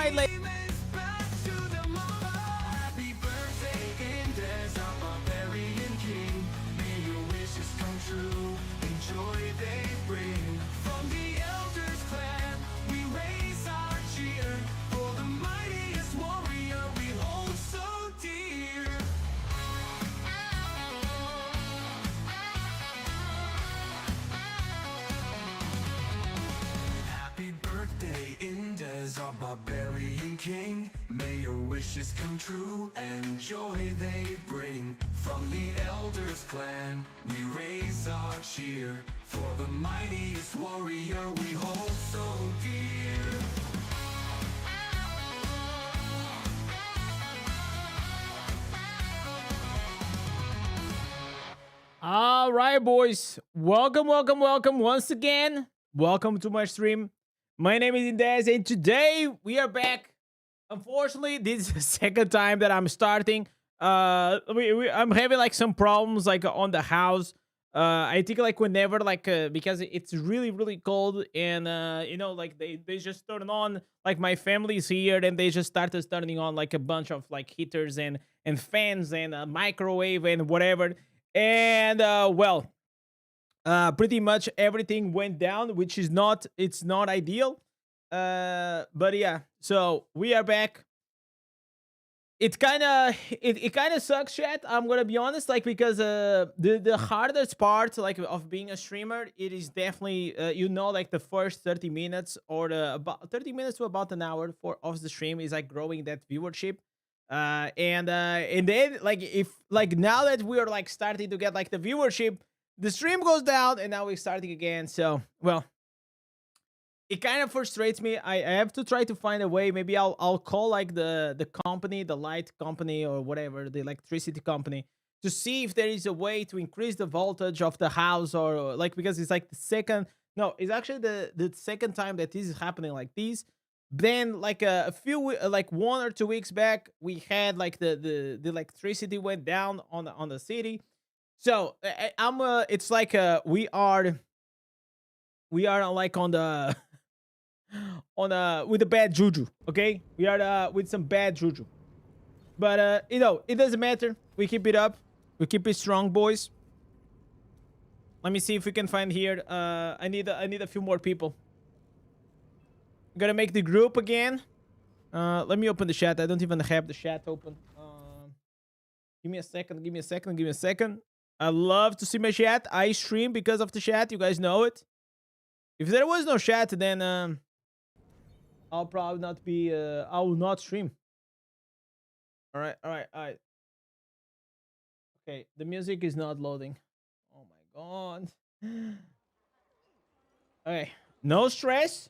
right, ladies. Happy birthday, Indez, our barbarian king. May your wishes come true, and joy they bring. From the elders clan, we raise our cheer for the mightiest warrior we hold so dear. Happy birthday, Indez, our barbarian king. May your wishes come true and joy they bring. From the elders clan, we raise our cheer for the mightiest warrior we hold so dear. All right, boys. Welcome once again. Welcome to my stream. My name is Indez, and today we are back. Unfortunately, this is the second time that I'm starting. I'm having like some problems like on the house. I think like whenever because it's really cold, and like they just turn on, like my family's here, and they just started turning on like a bunch of like heaters and fans and a microwave and whatever. And pretty much everything went down, which is not it's not ideal. But yeah, so we are back. It kind of sucks, chat. I'm gonna be honest, like, because the hardest part like of being a streamer, it is definitely like the first 30 minutes or the about 30 minutes to about an hour for of the stream is like growing that viewership. And then like if like now that we are like starting to get like the viewership, the stream goes down and now we're starting again. So well, it kind of frustrates me. I have to try to find a way. Maybe I'll call like the company, the light company or whatever, the electricity company, to see if there is a way to increase the voltage of the house, or like, because it's like the second, no, it's actually the second time that this is happening like this. Then like a few like 1 or 2 weeks back, we had like the electricity went down on the city. So I'm it's like we are like on the with the bad juju. Okay, we are with some bad juju, but it doesn't matter. We keep it up, we keep it strong, boys. Let me see if we can find here. I need a few more people. I'm gonna make the group again. Let me open the chat. I don't even have the chat open. Give me a second. I love to see my chat. I stream because of the chat, you guys know it. If there was no chat, then I'll probably not be I will not stream. All right. Okay, the music is not loading. Oh my god. Okay, no stress.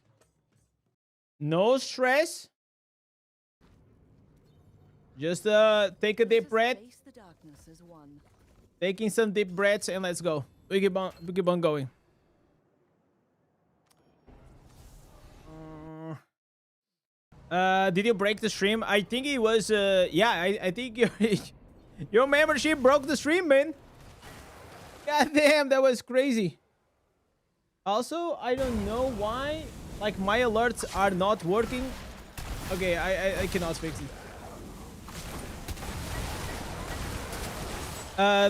Just take a deep breath. Taking some deep breaths, and let's go. We keep on going. Did you break the stream? I think it was yeah, I think your membership broke the stream, man. God damn, that was crazy. Also, I don't know why like my alerts are not working. Okay, I cannot fix it.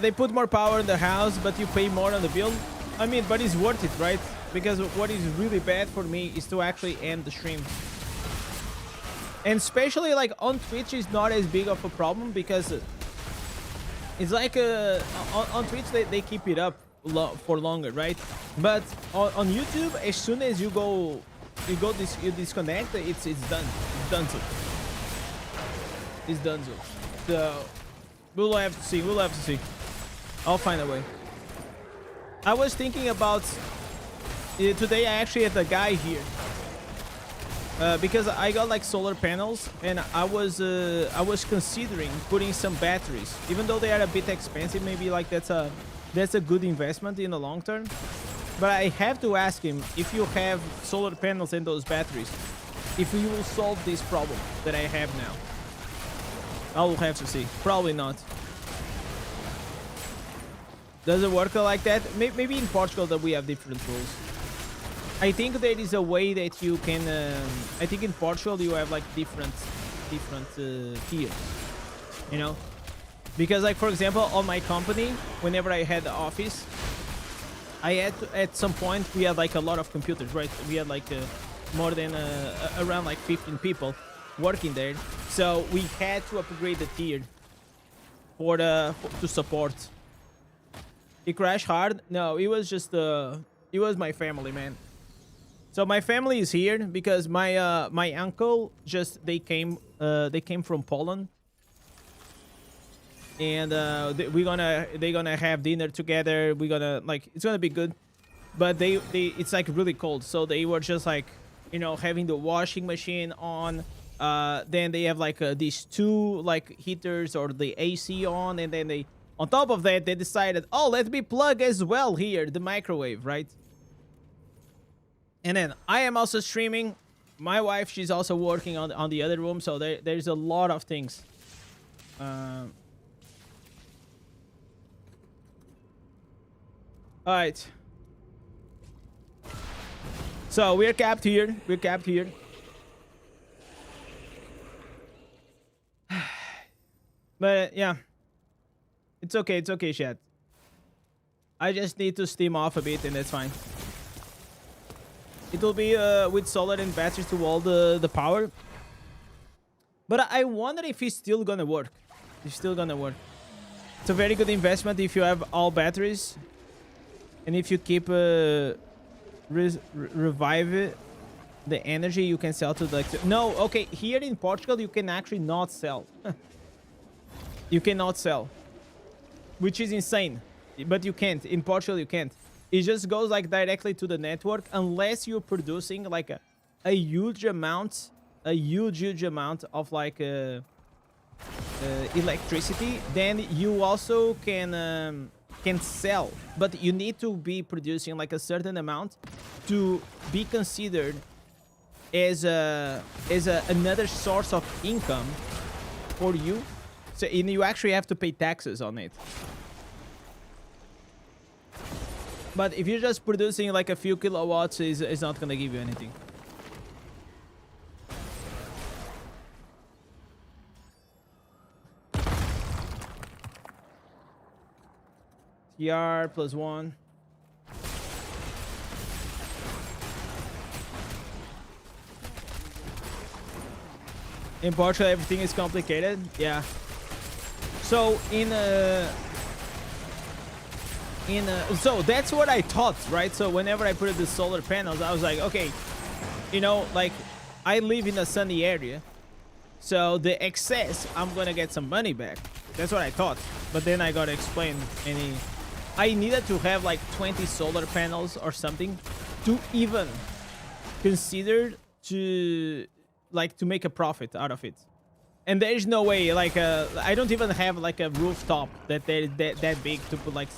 They put more power in the house, but you pay more on the bill. I mean, but it's worth it, right? Because what is really bad for me is to actually end the stream. And especially like on Twitch is not as big of a problem, because it's like on Twitch they keep it up for longer, right? But on YouTube, as soon as you disconnect, it's done. It's done. So we'll have to see. I'll find a way. I was thinking about today. I actually had a guy here because I got like solar panels, and I was considering putting some batteries, even though they are a bit expensive. Maybe like that's a good investment in the long term. But I have to ask him, if you have solar panels and those batteries, if you will solve this problem that I have now. I will have to see. Probably not. Does it work like that? Maybe in Portugal that we have different rules. I think there is a way that you can. I think in Portugal you have like different tiers, you know, because like for example on my company, whenever I had the office, I had to, at some point we had like a lot of computers, right? We had like more than around like 15 people working there, so we had to upgrade the tier for to support. It crashed hard? No, it was just it was my family, man. So my family is here because my my uncle just they came from Poland, and they're gonna have dinner together. We're gonna like it's gonna be good, but they it's like really cold, so they were just like, you know, having the washing machine on. Then they have like these two like heaters or the AC on, and then they on top of that they decided, oh, let me plug as well here the microwave, right? And then I am also streaming. My wife, she's also working on the other room, so there's a lot of things. All right. So we're capped here. We're capped here. But yeah, it's okay. It's okay, chat. I just need to steam off a bit, and that's fine. It will be with solar and batteries to all the power. But I wonder if it's still gonna work. It's still gonna work. It's a very good investment if you have all batteries. And if you keep revive it, the energy you can sell to the... No, okay, here in Portugal you can actually not sell. You cannot sell. Which is insane. But you can't. In Portugal you can't. It just goes like directly to the network unless you're producing like a huge amount of like electricity. Then you also can sell, but you need to be producing like a certain amount to be considered as another source of income for you. So and you actually have to pay taxes on it. But if you're just producing like a few kilowatts, it's not gonna give you anything. TR +1. In Portugal, everything is complicated. Yeah. So so that's what I thought, right? So whenever I put the solar panels, I was like, okay, you know, like I live in a sunny area, so the excess, I'm gonna get some money back. That's what I thought. But then I gotta explain I needed to have like 20 solar panels or something to even consider to make a profit out of it. And there is no way, like I don't even have like a rooftop that big to put like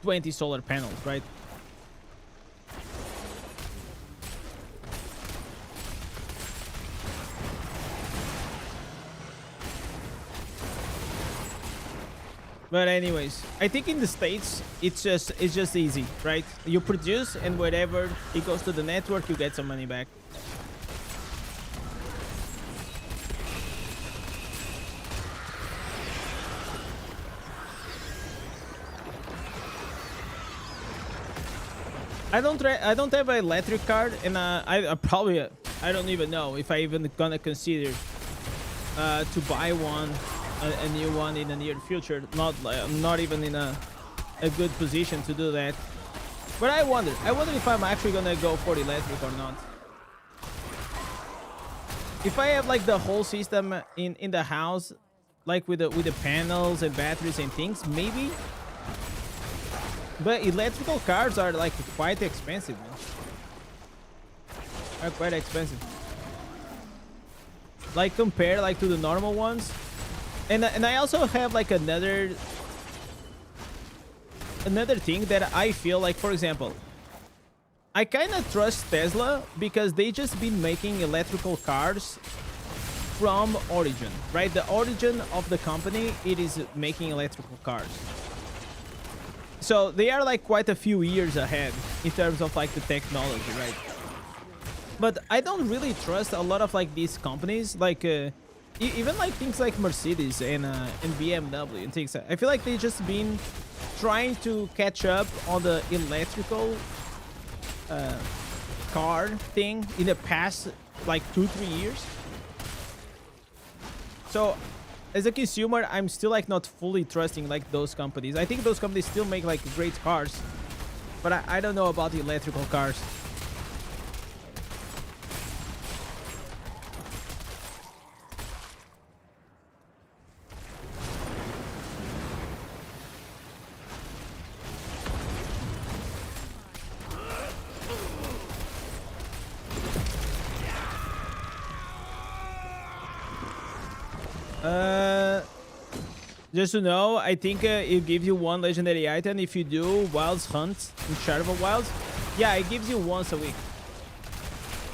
20 solar panels, right? But anyways, I think in the States it's just easy, right? You produce and whatever it goes to the network, you get some money back. I don't have an electric card, and I probably I don't even know if I even gonna consider to buy one, a new one in the near future. Not even in a good position to do that. But I wonder if I'm actually gonna go for the electric or not. If I have like the whole system in the house, like with the panels and batteries and things, maybe. But electrical cars are like quite expensive, man. Are quite expensive. Like compare like to the normal ones. And I also have like another thing that I feel like, for example, I kind of trust Tesla because they just been making electrical cars from origin, right? The origin of the company, it is making electrical cars. So they are like quite a few years ahead in terms of like the technology, right? But I don't really trust a lot of like these companies, like even like things like Mercedes and BMW and things. I feel like they just been trying to catch up on the electrical car thing in the past like 2-3 years. So as a consumer, I'm still like not fully trusting like those companies. I think those companies still make like great cars, but I don't know about the electrical cars. Just to know, I think it gives you one legendary item if you do Wilds Hunt in Shadow Wilds. Yeah, it gives you once a week.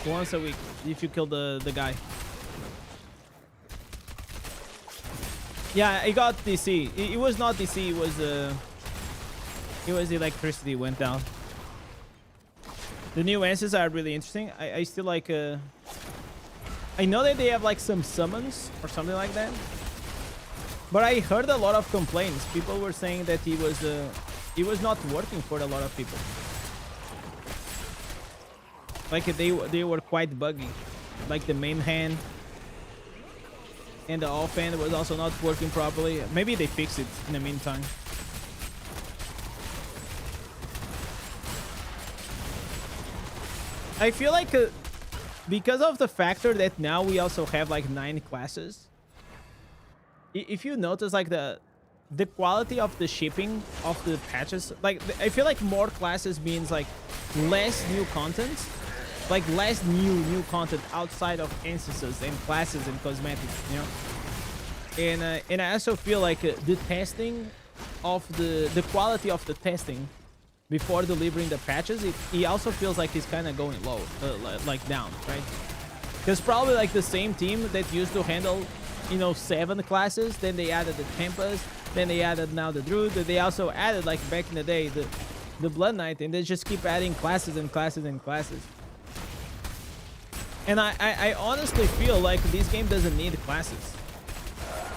Once a week if you kill the guy. Yeah, it got DC. It was not DC. It was electricity went down. The new answers are really interesting. I still like. I know that they have like some summons or something like that. But I heard a lot of complaints. People were saying that it was not working for a lot of people. Like they were quite buggy. Like the main hand and the offhand was also not working properly. Maybe they fixed it in the meantime. I feel like because of the factor that now we also have like 9 classes. If you notice like the quality of the shipping of the patches, like I feel like more classes means like less new content, like less new content outside of instances and classes and cosmetics, you know. And I also feel like the testing of the quality of the testing before delivering the patches, it also feels like it's kind of going low, like down, right? Because probably like the same team that used to handle, you know, 7 classes, then they added the Tempas, then they added now the Druid, they also added like back in the day the Blood Knight, and they just keep adding classes and classes and classes. And I honestly feel like this game doesn't need classes.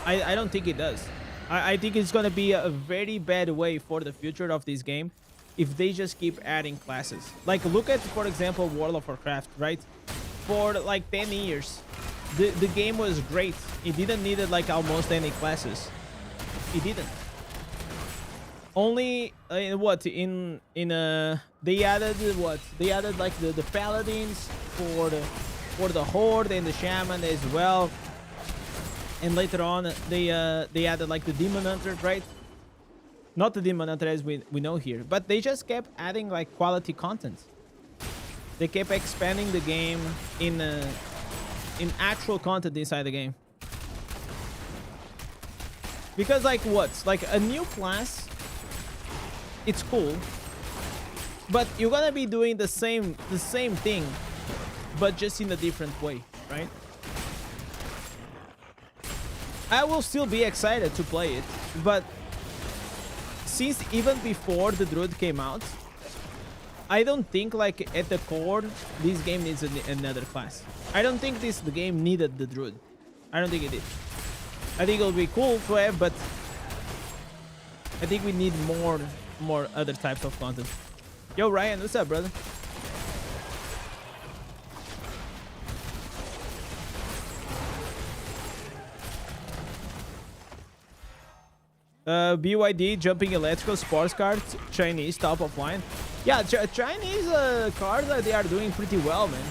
I don't think it does. I think it's gonna be a very bad way for the future of this game if they just keep adding classes. Like look at, for example, World of Warcraft, right? For like 10 years. The game was great. It didn't need like almost any classes. It didn't. Only they added what? They added like the paladins for the horde and the shaman as well. And later on they added like the demon hunter, right? Not the demon hunter as we know here, but they just kept adding like quality content. They kept expanding the game in actual content inside the game. Because like what? Like a new class, it's cool, but you're gonna be doing the same thing, but just in a different way, right? I will still be excited to play it, but since even before the Druid came out, I don't think like at the core this game needs another class. I don't think the game needed the Druid. I don't think it did. I think it'll be cool to have, but I think we need more other types of content. Yo Ryan, what's up, brother? BYD jumping electrical sports cars, Chinese top of line. Yeah, Chinese cars they are doing pretty well, man.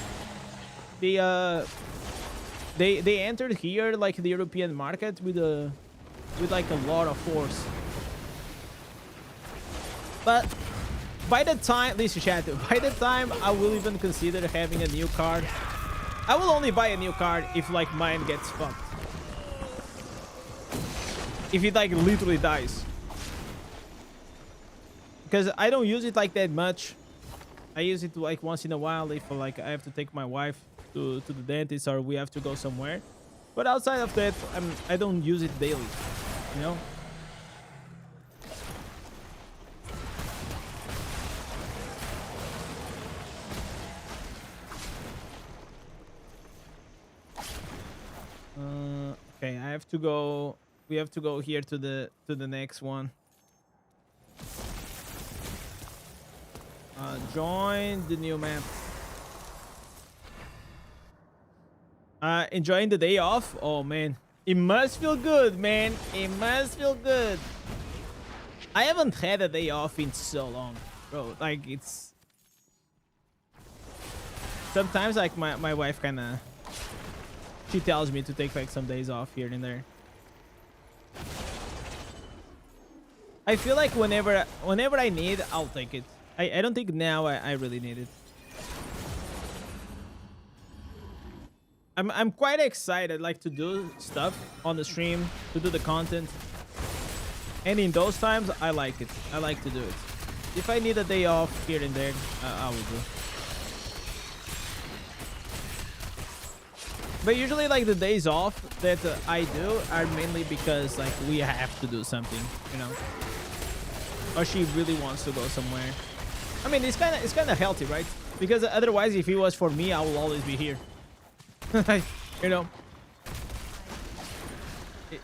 They entered here like the European market with like a lot of force. But by the time, listen chat, by the time I will even consider having a new car, I will only buy a new car if like mine gets fucked. If it like literally dies. Because I don't use it like that much. I use it like once in a while if like I have to take my wife to the dentist or we have to go somewhere. But outside of that, I don't use it daily, you know? have to go. We have to go here to the next one. Join the new map. Enjoying the day off? Oh man, it must feel good, man. It must feel good. I haven't had a day off in so long, bro. Like it's sometimes like my wife kind of she tells me to take like some days off here and there. I feel like whenever I need, I'll take it. I don't think now I really need it. I'm quite excited like to do stuff on the stream, to do the content. And in those times, I like it. I like to do it. If I need a day off here and there, I will do. But usually like the days off that I do are mainly because like we have to do something, you know. Or she really wants to go somewhere. I mean, it's kind of healthy, right? Because otherwise, if it was for me, I will always be here. You know,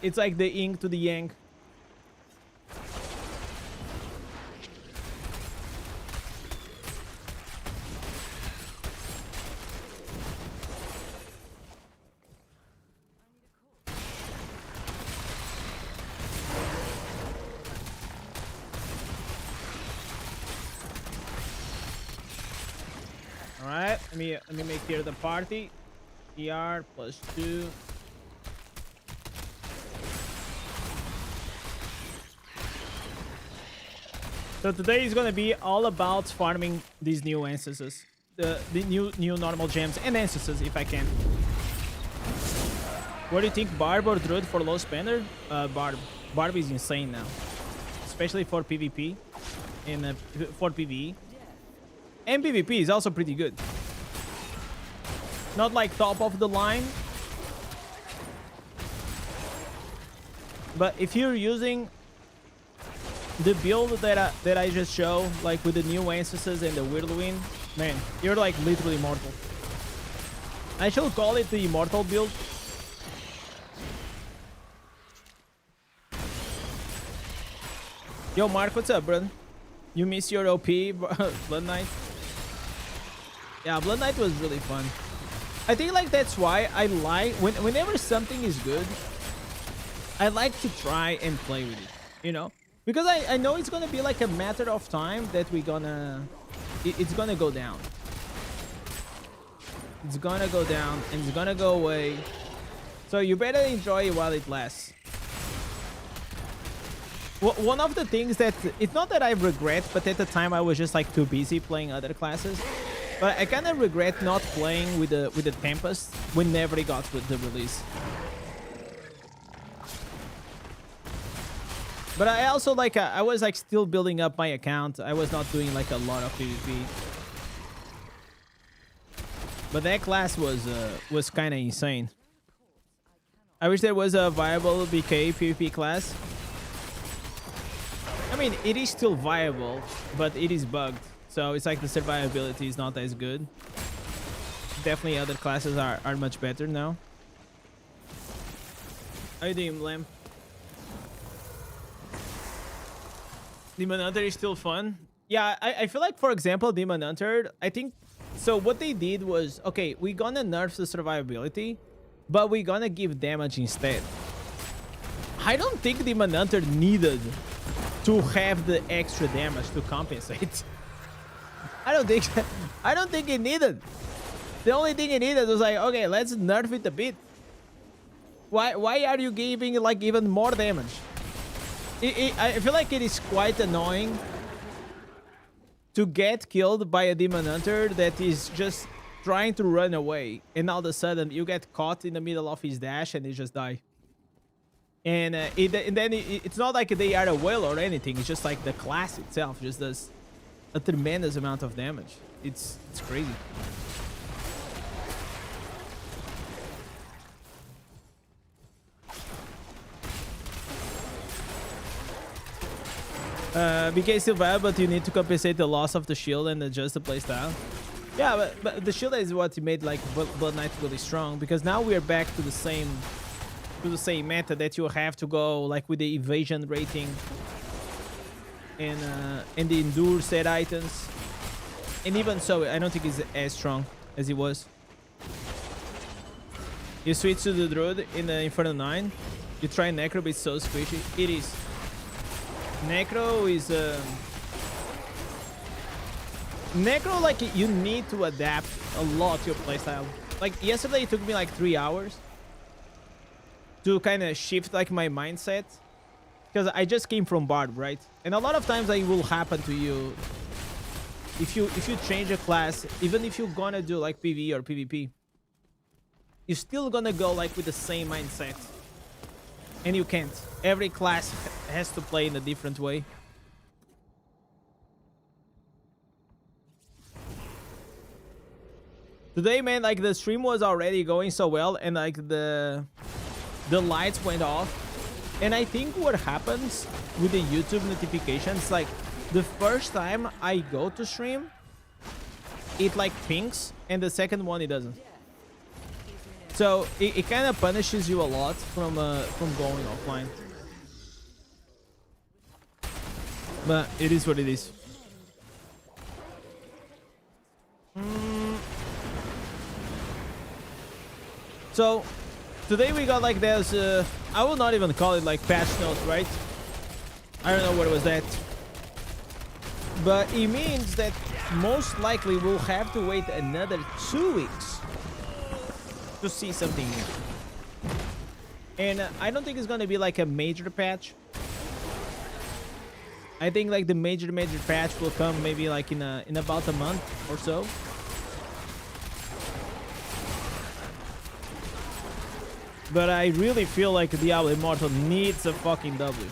it's like the yin to the yang. All right, let me make here the party. ER +2. So today is gonna be all about farming these new instances, the new normal gems and instances if I can. What do you think, Barb or Druid for low spender? Barb is insane now, especially for PvP and for PvE. And PvP is also pretty good. Not like top of the line, but if you're using the build that I just show, like with the new instances and the whirlwind, man, you're like literally immortal. I should call it the Immortal build. Yo, Mark, what's up, bro? You miss your OP, Blood Knight? Yeah, Blood Knight was really fun. I think like that's why I like whenever something is good, I like to try and play with it, you know, because I know it's gonna be like a matter of time that it's gonna go down. It's gonna go down and it's gonna go away, so you better enjoy it while it lasts. One of the things that it's not that I regret, but at the time I was just like too busy playing other classes. But I kind of regret not playing with the Tempest whenever it got with the release. But I also like I was like still building up my account. I was not doing like a lot of PvP. But that class was kind of insane. I wish there was a viable BK PvP class. I mean, it is still viable, but it is bugged. So it's like the survivability is not as good. Definitely other classes are much better now. How you doing, Lamp? Demon Hunter is still fun. Yeah, I feel like, for example, Demon Hunter, I think... So what they did was, okay, we're gonna nerf the survivability, but we're gonna give damage instead. I don't think Demon Hunter needed to have the extra damage to compensate. I don't think it needed. The only thing it needed was like, okay, let's nerf it a bit. Why are you giving like even more damage? I feel like it is quite annoying to get killed by a Demon Hunter that is just trying to run away, and all of a sudden you get caught in the middle of his dash and he just die. And then it's not like they are a whale or anything. It's just like the class itself just does a tremendous amount of damage. It's crazy. BK is still viable, but you need to compensate the loss of the shield and adjust the playstyle. Yeah, but the shield is what made like Blood Knight really strong, because now we are back to the same to the same meta that you have to go like with the evasion rating and the endure set items. And even so, I don't think it's as strong as it was. You switch to the Druid in the Inferno 9. You try Necro, but it's so squishy. It is. Necro is... Necro, like, you need to adapt a lot to your playstyle. Like, yesterday it took me like 3 hours to kind of shift, like, my mindset. Because I just came from Bard, right? And a lot of times it will happen to you. If you change a class, even if you're gonna do, like, PvE or PvP, you're still gonna go, like, with the same mindset. And you can't. Every class has to play in a different way. Today, man, like, the stream was already going so well, and, like, the lights went off. And I think what happens with the YouTube notifications, like, the first time I go to stream, it, like, pinks, and the second one, it doesn't. So, it kind of punishes you a lot from going offline. But it is what it is. So, today we got like this, I will not even call it like patch notes, right? I don't know what was that. But it means that most likely we'll have to wait another 2 weeks to see something new. And I don't think it's gonna be like a major patch. I think like the major patch will come maybe like in about a month or so. But I really feel like Diablo Immortal needs a fucking W.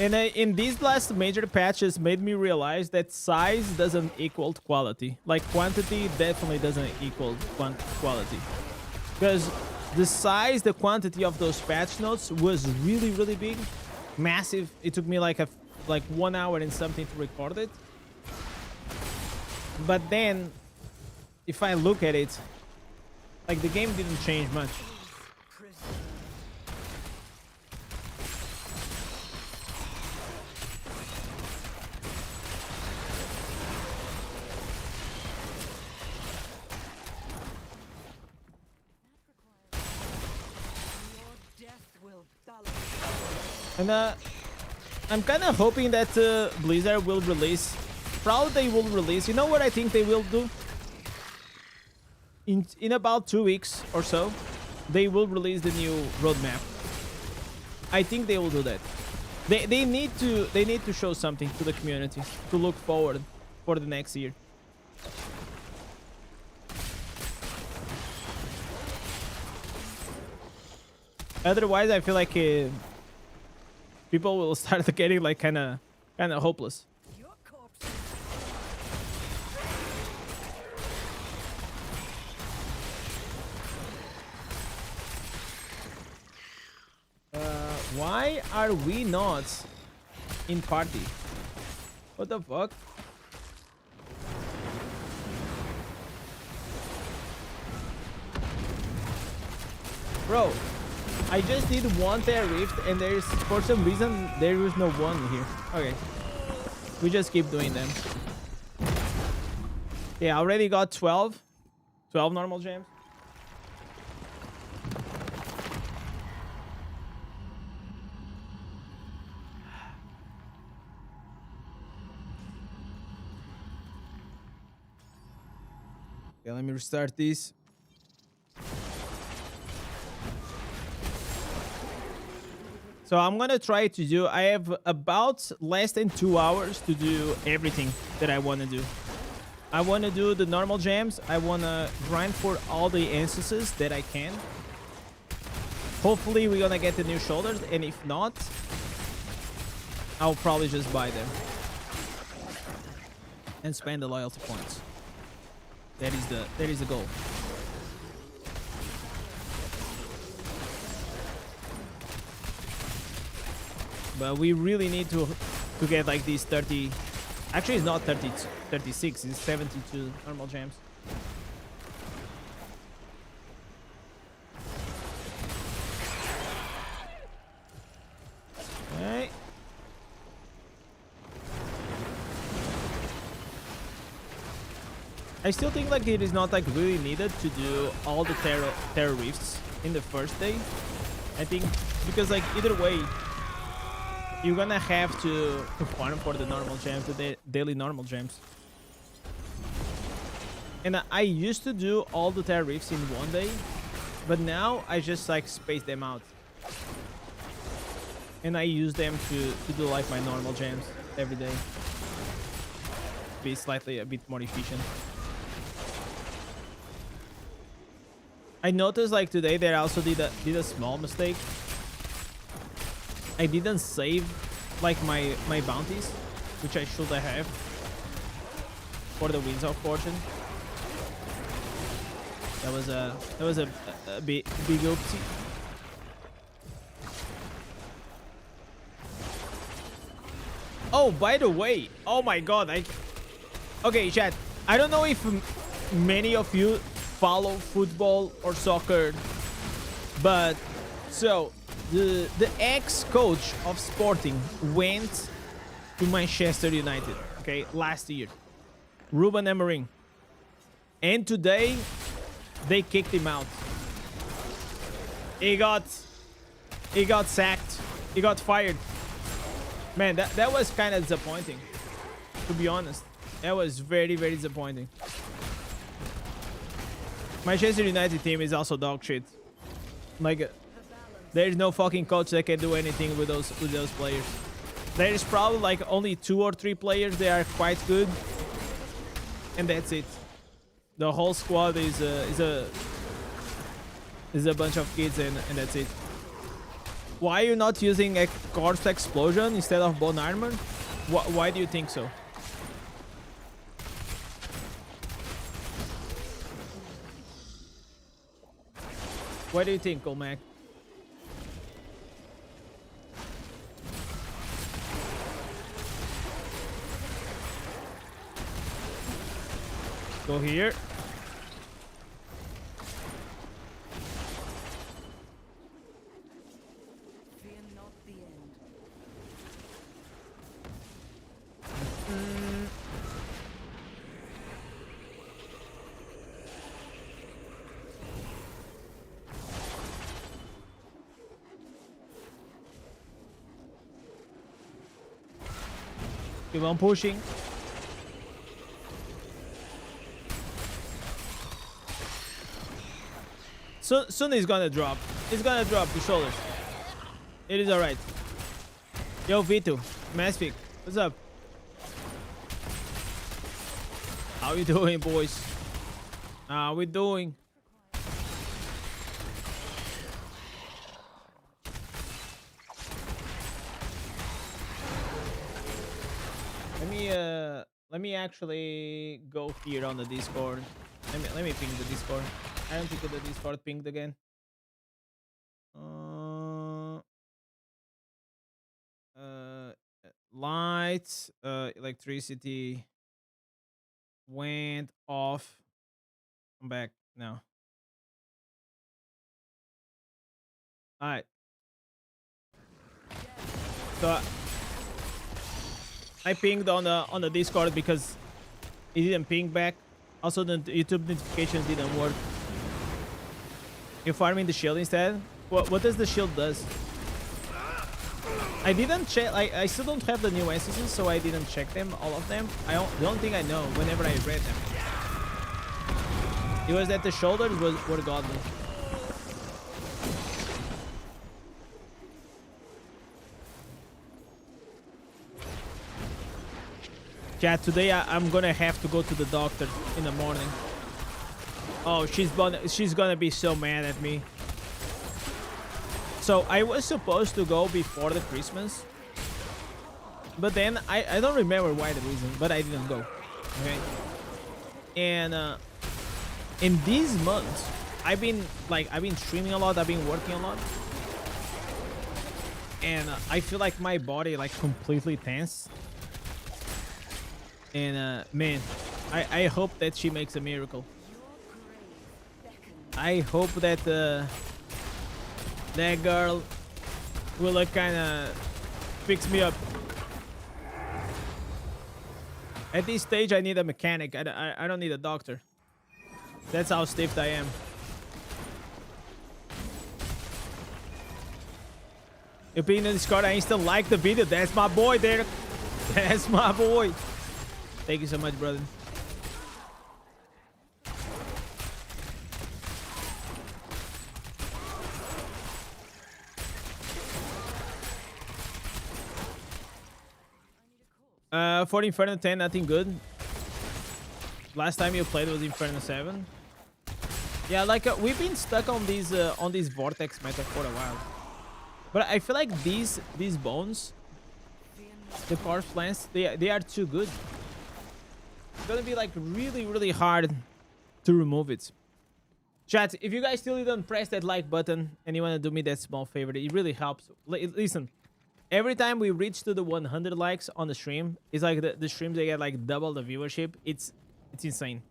And in these last major patches made me realize that size doesn't equal quality. Like quantity definitely doesn't equal quality. Because the size, the quantity of those patch notes was really, really big. Massive. It took me like 1 hour and something to record it. But then, if I look at it, like the game didn't change much. And I'm kind of hoping that Blizzard will release. Probably they will release. You know what I think they will do? In about 2 weeks or so, they will release the new roadmap. I think they will do that. They need to show something to the community to look forward for the next year. Otherwise, I feel like people will start getting like kind of hopeless. Why are we not in party? What the fuck? Bro, I just did one Terra Rift and there's, for some reason, there is no one here. Okay. We just keep doing them. Yeah, I already got 12 normal gems. Okay, let me restart this. So I'm gonna try to do, I have about less than 2 hours to do everything that I want to do. I want to do the normal gems. I want to grind for all the instances that I can. Hopefully we're gonna get the new shoulders, and if not, I'll probably just buy them and spend the loyalty points. That is the goal. But we really need to get like these 30 Actually, it's not 32, 36. It's 72 normal gems. Okay. I still think like it is not like really needed to do all the terror rifts in the first day. I think because like either way, you're gonna have to farm for the normal gems, the daily normal gems. And I used to do all the terror rifts in one day, but now I just like space them out. And I use them to do like my normal gems every day. Be slightly a bit more efficient. I noticed like today that I also did a small mistake. I didn't save like my bounties, which I should have for the Winds of Fortune. That was a big oopsie. Oh, by the way, oh my god, okay, chat. I don't know if many of you follow football or soccer, but so the ex-coach of Sporting went to Manchester United, okay, last year, Ruben Amorim, and today they kicked him out. He got sacked. He got fired. Man, that was kind of disappointing, to be honest. That was very, very disappointing. Manchester United team is also dog shit. Like, there's no fucking coach that can do anything with those players. There is probably like only 2 or 3 players that are quite good, and that's it. The whole squad is a bunch of kids, and that's it. Why are you not using a corpse explosion instead of bone armor? Why do you think so? What do you think, Colmac? Go here. Fear not the end. Keep on pushing. Soon he's gonna drop. He's gonna drop the shoulders. It is alright. Yo, Vito, Masfic, what's up? How you doing, boys? How we doing? Let me actually go here on the Discord. Let me ping the Discord. I don't think the Discord pinged again. Lights, electricity went off. I'm back now. All right. So I pinged on the Discord because it didn't ping back. Also, the YouTube notifications didn't work. You're farming the shield instead. What does the shield does? I didn't check. I still don't have the new instances, so I didn't check them, all of them. The only thing I know whenever I read them, it was that the shoulders were godly. Chat, today I'm gonna have to go to the doctor in the morning. Oh, she's gonna be so mad at me. So I was supposed to go before the Christmas, but then I don't remember why the reason, but I didn't go. Okay. And in these months, I've been streaming a lot. I've been working a lot, and I feel like my body like completely tense. And man, I hope that she makes a miracle. I hope that that girl will kind of fix me up. At this stage, I need a mechanic. I don't need a doctor. That's how stiffed I am. If being in Discord, I still like the video. That's my boy, Derek. That's my boy. Thank you so much, brother. For Inferno 10, nothing good. Last time you played was Inferno 7. Yeah, like we've been stuck on this vortex meta for a while. But I feel like these bones, the corpse plants, they are too good. It's gonna be like really hard to remove it. Chat, if you guys still didn't press that like button and you wanna do me that small favor, it really helps. Listen, every time we reach to the 100 likes on the stream, it's like the streams, they get like double the viewership. It's insane.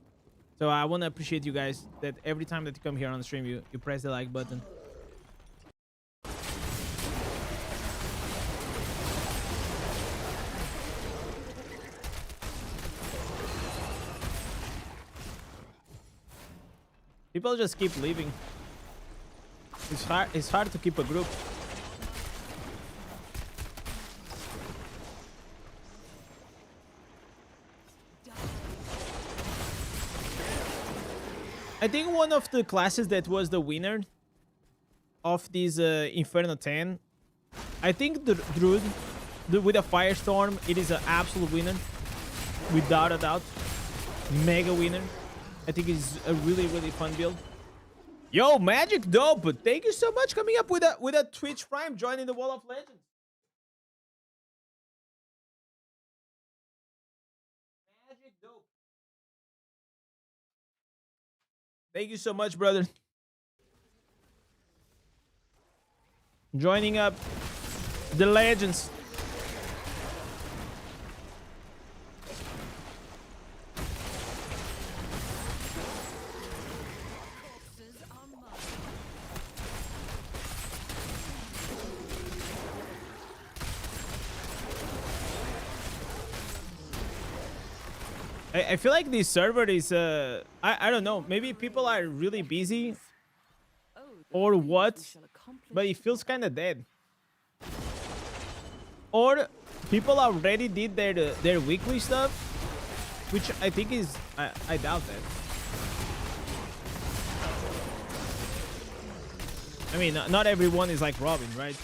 So I want to appreciate you guys that every time that you come here on the stream, you press the like button. People just keep leaving. It's hard to keep a group. I think one of the classes that was the winner of this Inferno 10, I think the Druid with a Firestorm, it is an absolute winner. Without a doubt. Mega winner. I think it's a really fun build. Yo, Magic Dope, thank you so much coming up with a Twitch Prime, joining the Wall of Legends. Magic Dope. Thank you so much, brother. Joining up the legends. I feel like this server is I don't know, maybe people are really busy or what, but it feels kind of dead. Or people already did their weekly stuff, which I think is I doubt that. I mean, not everyone is like Robin, right?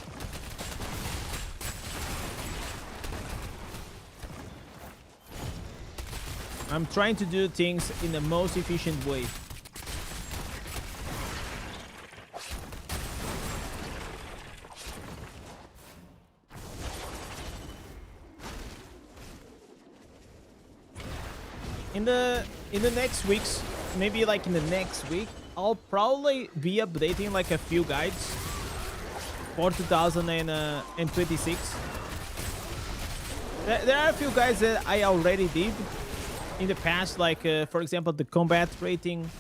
I'm trying to do things in the most efficient way. In the next weeks, maybe like in the next week, I'll probably be updating like a few guides for 2026. There are a few guides that I already did in the past, like for example the combat rating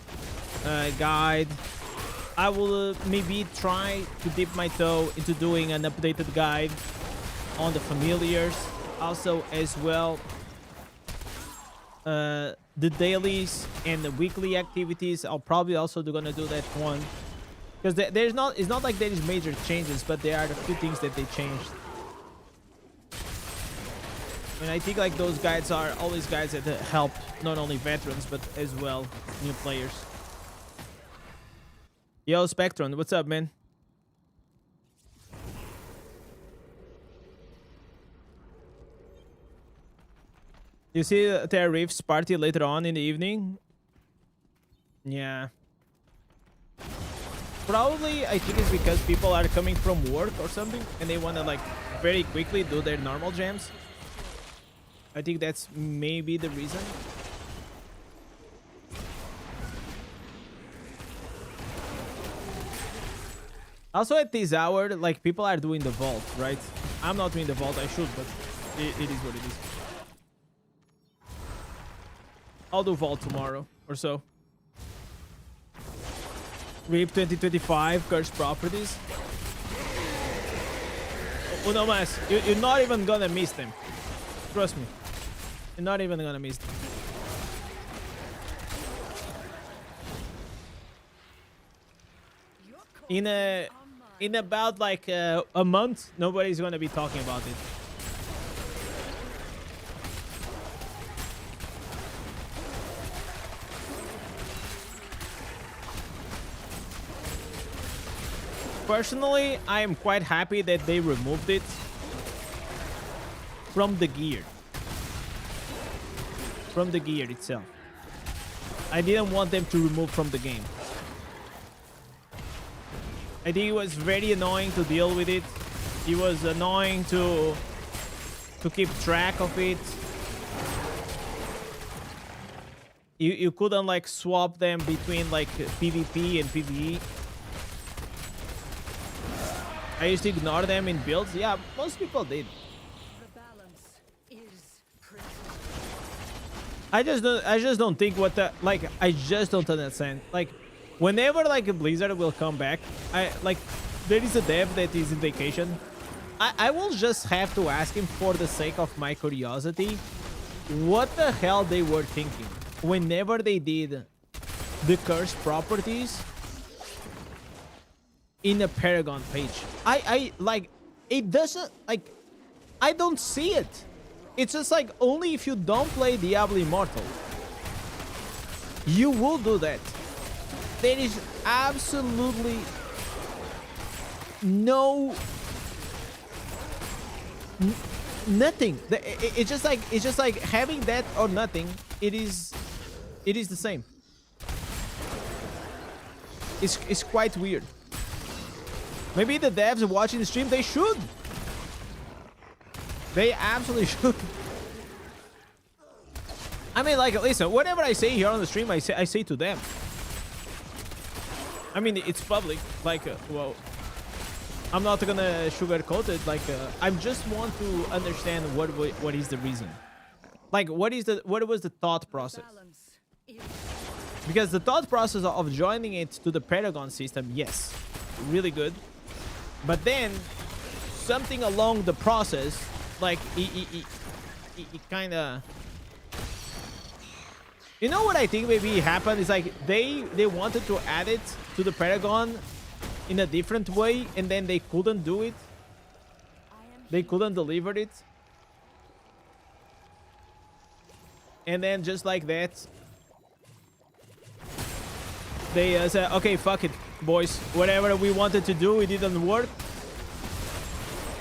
guide. I will maybe try to dip my toe into doing an updated guide on the familiars, also as well the dailies and the weekly activities. I'll probably also gonna do that one, because it's not like there is major changes, but there are a few things that they changed. And I think like those guides are always guides that help not only veterans but as well new players. Yo, Spectron, what's up, man? You see Terra Reef's party later on in the evening? Yeah. Probably, I think it's because people are coming from work or something and they want to like very quickly do their normal jams. I think that's maybe the reason. Also at this hour, like people are doing the vault, right? I'm not doing the vault, I should, but it is what it is. I'll do Vault tomorrow or so. Reap 2025 cursed properties. Oh no, mas, you're not even gonna miss them. Trust me, you're not even gonna miss them. In about like a month, nobody's gonna be talking about it. Personally, I am quite happy that they removed it from the gear. From the gear itself. I didn't want them to remove from the game. I think it was very annoying to deal with it. It was annoying to keep track of it. You couldn't like swap them between like PvP and PvE. I used to ignore them in builds. Yeah, most people did. The balance is prison. I just don't think what the like I just don't understand. Like whenever like a Blizzard will come back, I like there is a dev that is in vacation. I will just have to ask him for the sake of my curiosity what the hell they were thinking whenever they did the cursed properties in a Paragon page. I like it doesn't like I don't see it. It's just like only if you don't play Diablo Immortal you will do that. There is absolutely no nothing. It's just like having that or nothing. It is the same. It's quite weird. Maybe the devs watching the stream, they should. They absolutely should. I mean, like, listen, whatever I say here on the stream, I say to them. I mean, it's public. Like, well, I'm not gonna sugarcoat it. Like, I just want to understand what is the reason. Like, what was the thought process? Balance is Because the thought process of joining it to the Paragon system, yes, really good. But then something along the process, like it kind of, you know what I think maybe happened is like they wanted to add it to the Paragon in a different way, and then they couldn't do it. They couldn't deliver it. And then just like that, they said, okay, fuck it, boys. Whatever we wanted to do, it didn't work.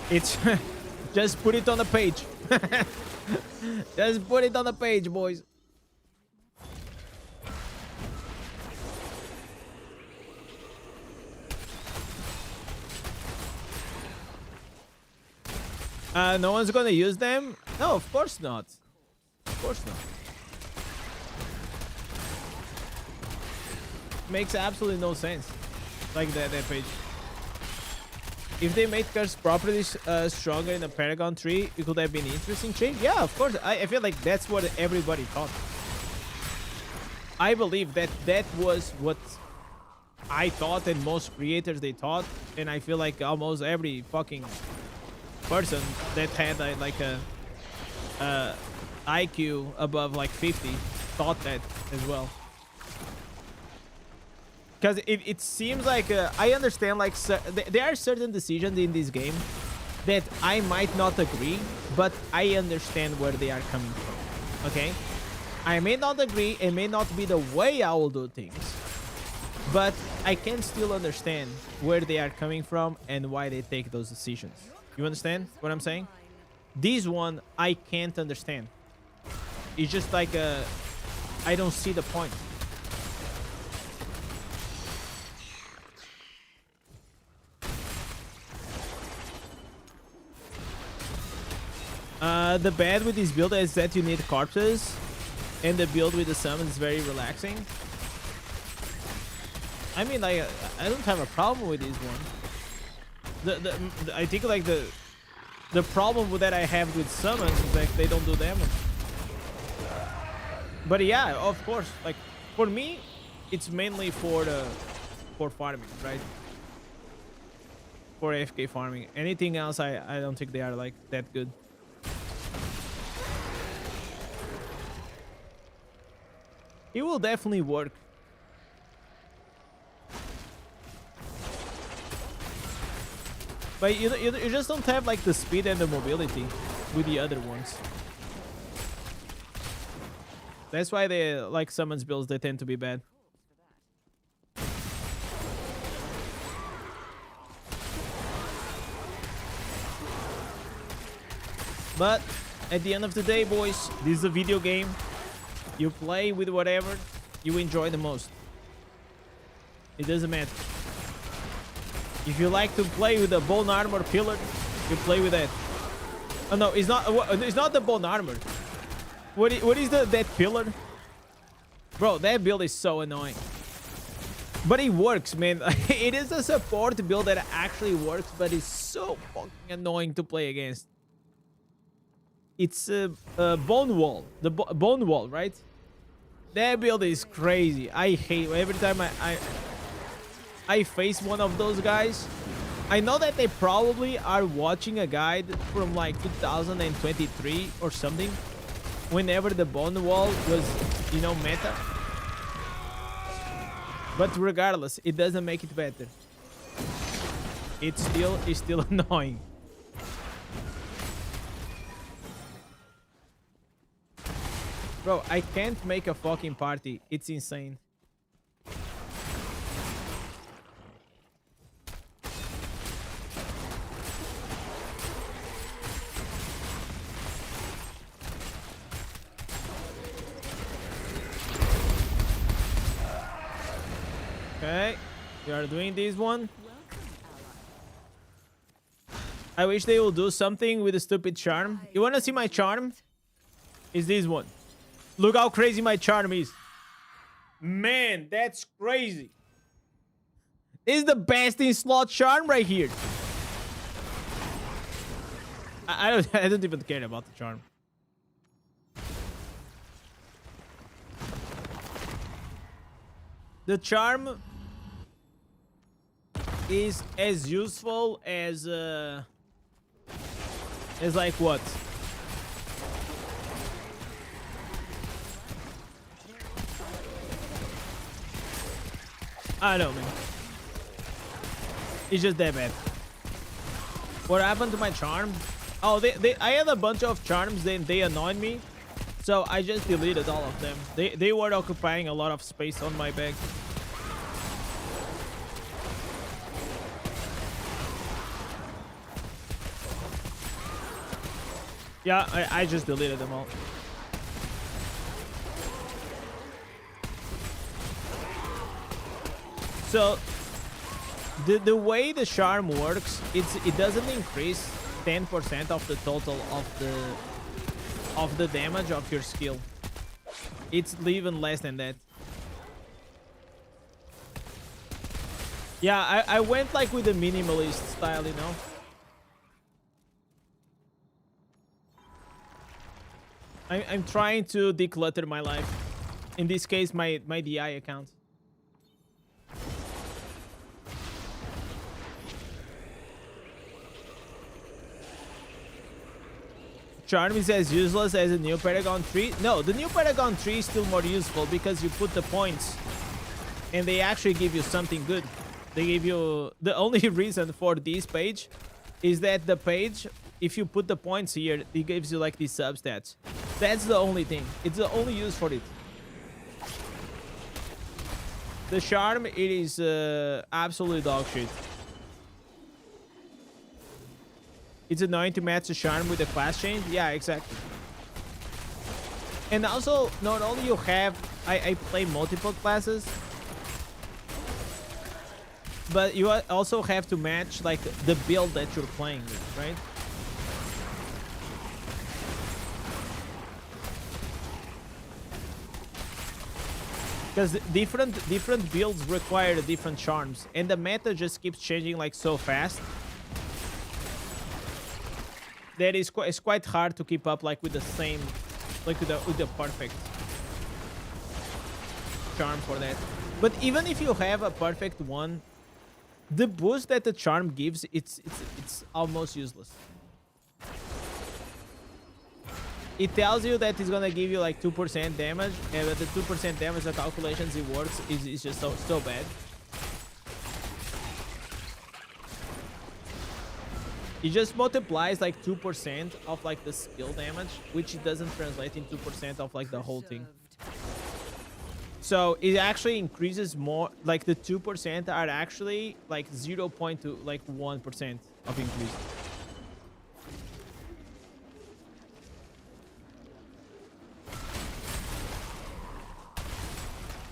It's just put it on the page. Just put it on the page, boys. No one's gonna use them? No, of course not. Of course not. Makes absolutely no sense. Like that page. If they made cursed properties stronger in the Paragon tree, it could have been interesting change. Yeah, of course. I feel like that's what everybody thought. I believe that was what I thought, and most creators they thought, and I feel like almost every fucking person that had a IQ above like 50 thought that as well. Because it seems like I understand, like there are certain decisions in this game that I might not agree, but I understand where they are coming from. Okay, I may not agree, it may not be the way I will do things, but I can still understand where they are coming from and why they take those decisions. You understand what I'm saying? This one I can't understand. It's just like I don't see the point. The bad with this build is that you need corpses, and the build with the summon is very relaxing. I mean, like, I don't have a problem with this one. I think like the problem that I have with summons is like they don't do damage. But yeah, of course, like for me, it's mainly for farming, right? For AFK farming. Anything else, I don't think they are like that good. It will definitely work. But you just don't have like the speed and the mobility with the other ones. That's why they like summons builds, they tend to be bad. But at the end of the day, boys, this is a video game. You play with whatever you enjoy the most. It doesn't matter. If you like to play with a bone armor pillar, you play with that. Oh no, it's not the bone armor. What is that pillar? Bro, that build is so annoying. But it works, man. It is a support build that actually works, but it's so fucking annoying to play against. It's a bone wall. The bone wall, right? That build is crazy. I hate every time I face one of those guys. I know that they probably are watching a guide from like 2023 or something, whenever the bone wall was, you know, meta. But regardless, it doesn't make it better. It's still annoying. Bro, I can't make a fucking party. It's insane. Okay, we are doing this one. I wish they will do something with the stupid charm. You want to see my charm? Is this one. Look how crazy my charm is. Man, that's crazy. This is the best in slot charm right here. I don't even care about the charm. The charm is as useful as like what? I don't know, man. It's just that bad. What happened to my charm? Oh, I had a bunch of charms, then they annoyed me. So I just deleted all of them. They were occupying a lot of space on my bag. Yeah, I just deleted them all. So the way the charm works, it doesn't increase 10% of the total of the damage of your skill. It's even less than that. Yeah, I went like with the minimalist style, you know. I'm trying to declutter my life. In this case, my DI account. Charm is as useless as a new Paragon tree. No, the new Paragon tree is still more useful because you put the points and they actually give you something good. They give you... The only reason for this page is that the page, if you put the points here, it gives you like these substats. That's the only thing. It's the only use for it. The charm, it is absolutely dog shit. It's annoying to match the charm with the class change. Yeah, exactly. And also, not only you have... I play multiple classes. But you also have to match, like, the build that you're playing with, right? Because different builds require different charms. And the meta just keeps changing, like, so fast. That it's quite hard to keep up like with the same, like with the perfect. charm for that. But even if you have a perfect one, the boost that the charm gives, it's almost useless. It tells you that it's gonna give you like 2% damage, and with the 2% damage, the calculations it works is just so bad. It just multiplies like 2% of like the skill damage, which it doesn't translate in 2% of like the whole thing. So it actually increases more, like the 2% are actually like 0.2, like 1% of increase.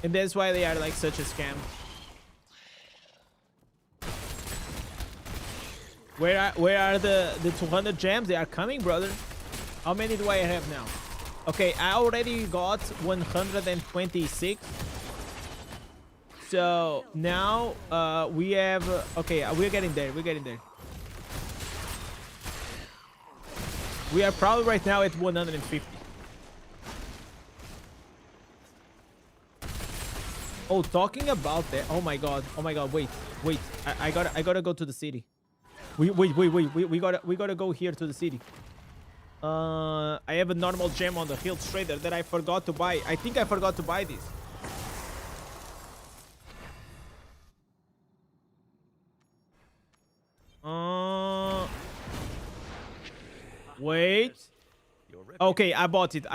And that's why they are like such a scam. Where are the 200 gems? They are coming, brother. How many do I have now? Okay, I already got 126. So now we have okay, we're getting there. We're getting there. We are probably right now at 150. Oh, talking about that. Oh my god. Oh my god. Wait. I gotta go to the city. We gotta go here to the city. I have a normal gem on the hill trader that I forgot to buy. I think I forgot to buy this. Wait. Okay, I bought it.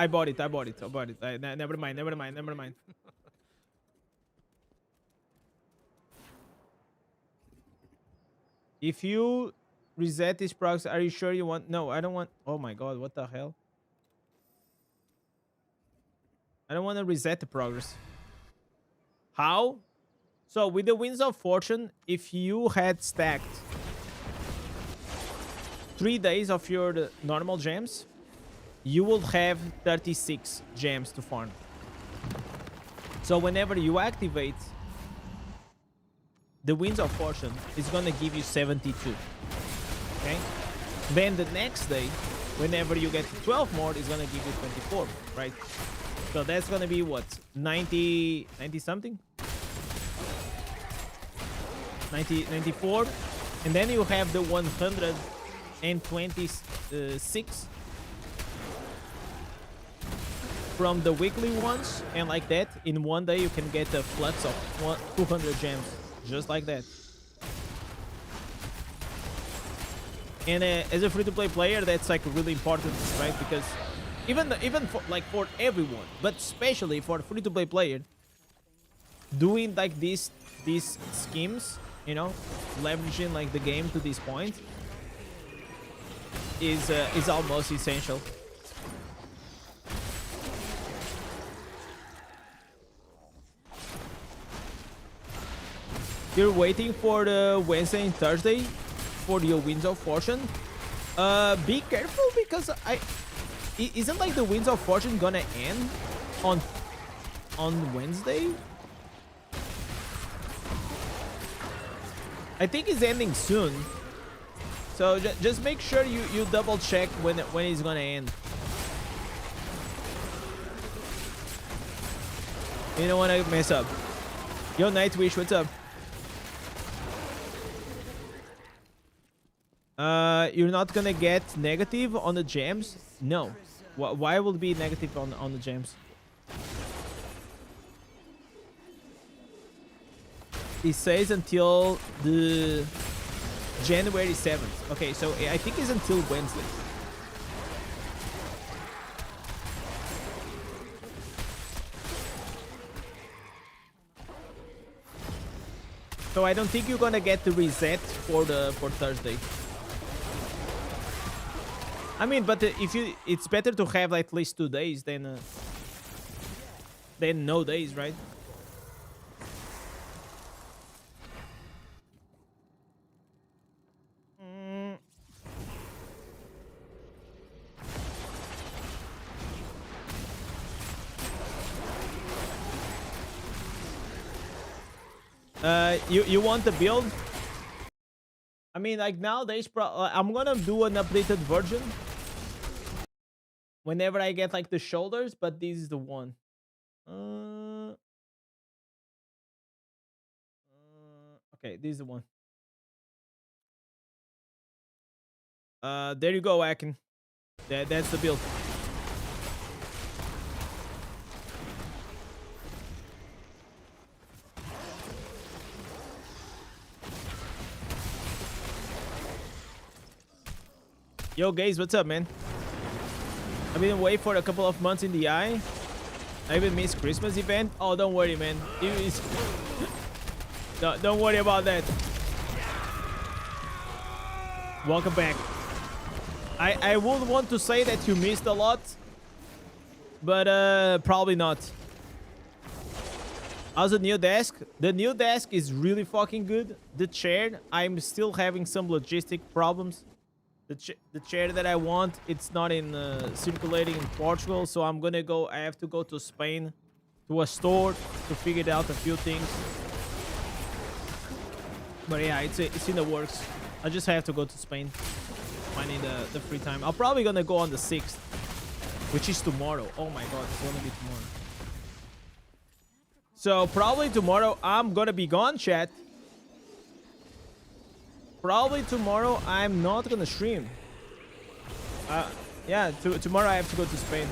Never mind. If you reset this proxy, are you sure you want? No, I don't want. Oh my god, what the hell? I don't want to reset the progress. How? So with the Winds of Fortune, if you had stacked 3 days of your normal gems, you will have 36 gems to farm. So whenever you activate the Winds of Fortune, is gonna give you 72. Okay? Then the next day, whenever you get 12 more, it's gonna give you 24, right? So that's gonna be what? 90 something? 94. And then you have the 126 from the weekly ones, and like that, in one day you can get a flux of 200 gems. Just like that. And as a free-to-play player, that's like really important, right? Because even for, like for everyone, but especially for a free-to-play player, doing like these schemes, you know, leveraging like the game to this point is almost essential. You're waiting for the Wednesday and Thursday for your Winds of Fortune. Be careful, because isn't like the Winds of Fortune gonna end on Wednesday? I think it's ending soon. So just make sure you double check when it's gonna end. You don't wanna mess up. Yo, Nightwish, what's up? You're not gonna get negative on the gems? No. Why will it be negative on the gems? It says until the January 7th. Okay, so I think it's until Wednesday. So I don't think you're gonna get the reset for Thursday. I mean, but it's better to have at least 2 days than no days, right? You want the build? I mean, like nowadays, I'm gonna do an updated version whenever I get like the shoulders, but this is the one. Okay, this is the one. There you go, Akin. That's the build. Yo, guys, what's up, man? I've been away for a couple of months in the eye. I even missed Christmas event. Oh, don't worry, man. Don't worry about that. Welcome back. I would want to say that you missed a lot, but probably not. How's the new desk? The new desk is really fucking good. The chair, I'm still having some logistic problems. The chair that I want, it's not in circulating in Portugal, so I have to go to Spain to a store to figure out a few things. But yeah, it's in the works. I just have to go to Spain, finding the free time. I'm probably gonna go on the 6th, which is tomorrow. Oh my god, it's gonna be tomorrow. So probably tomorrow I'm gonna be gone, chat. Probably tomorrow I'm not gonna stream. Yeah, tomorrow I have to go to Spain.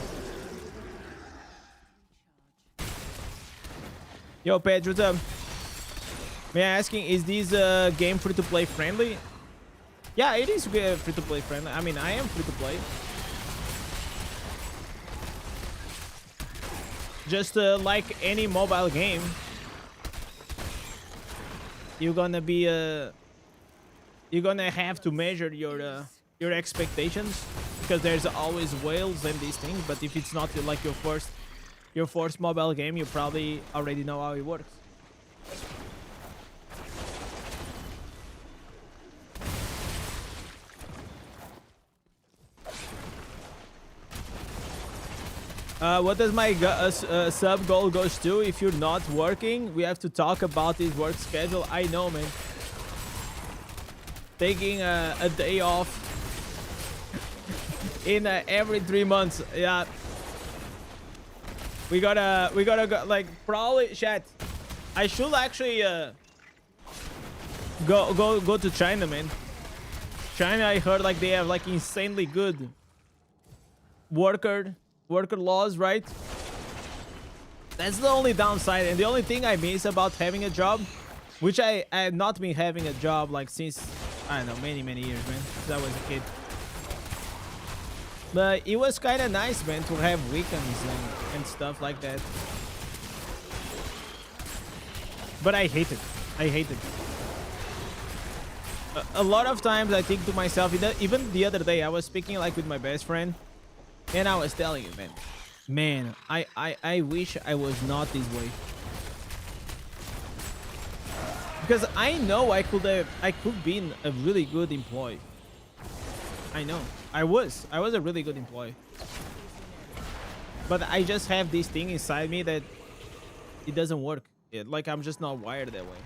Yo, Pedro, what's up? May I asking, is this game free-to-play friendly? Yeah, it is free-to-play friendly. I mean, I am free-to-play. Just like any mobile game, you're gonna be you're gonna have to measure your expectations, because there's always whales and these things. But if it's not like your first mobile game, you probably already know how it works. What does my sub goal goes to? If you're not working, we have to talk about this work schedule. I know, man. Taking a day off in every 3 months. Yeah. We gotta go, like, probably, chat. I should actually go to China, man. China, I heard like they have like insanely good worker laws, right? That's the only downside, and the only thing I miss about having a job, which I have not been having a job like since, I don't know, many years, man, since I was a kid. But it was kind of nice, man, to have weekends and stuff like that. But I hate it. I hate it. A lot of times I think to myself, even the other day, I was speaking like with my best friend, and I was telling him, man, I wish I was not this way. Because I know I could be a really good employee. I know. I was a really good employee. But I just have this thing inside me that it doesn't work. Like, I'm just not wired that way.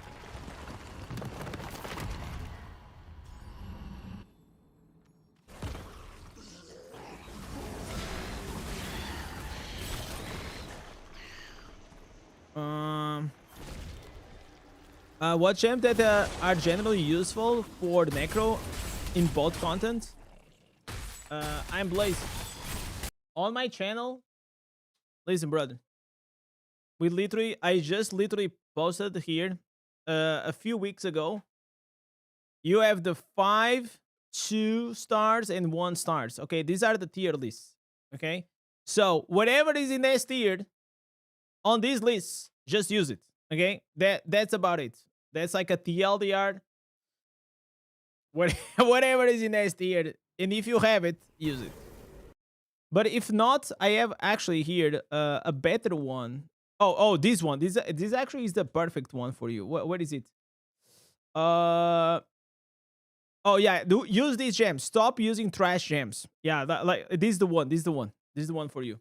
What gems that are generally useful for the necro in both content? I'm Blaze. On my channel, listen, brother. I just literally posted here a few weeks ago. You have the 5, 2 stars, and 1 stars. Okay, these are the tier lists. Okay, so whatever is in S tier on these lists, just use it. Okay, that's about it. That's like a TLDR. Whatever is in S tier, and if you have it, use it. But if not, I have actually here a better one. Oh, this one. This actually is the perfect one for you. What is it? Oh yeah, use these gems. Stop using trash gems. Yeah, like this is the one. This is the one. This is the one for you.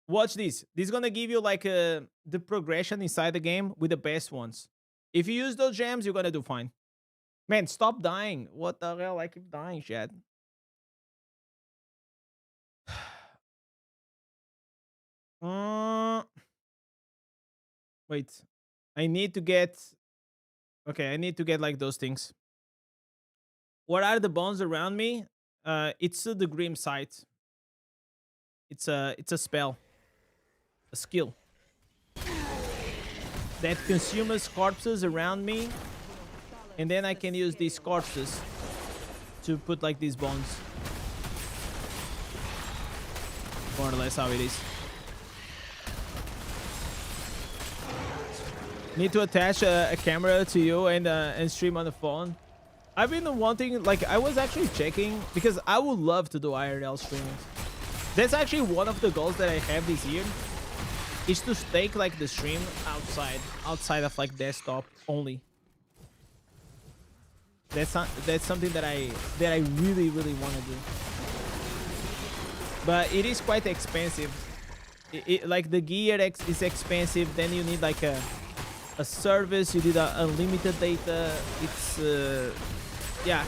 Watch this. This is gonna give you like the progression inside the game with the best ones. If you use those gems, you're gonna do fine. Man, stop dying. What the hell? I keep dying, Chad. Wait. I need to get Okay, I need to get like those things. What are the bones around me? It's the Grim Sight. It's a spell, a skill that consumes corpses around me, and then I can use these corpses to put like these bones. More or less how it is. Need to attach a camera to you and stream on the phone. I've been wanting, like, I was actually checking because I would love to do IRL streaming. That's actually one of the goals that I have this year, is to take like the stream outside of like desktop only. That's something that I really want to do. But it is quite expensive. Like the gear is expensive. Then you need like a service. You need unlimited data. It's yeah.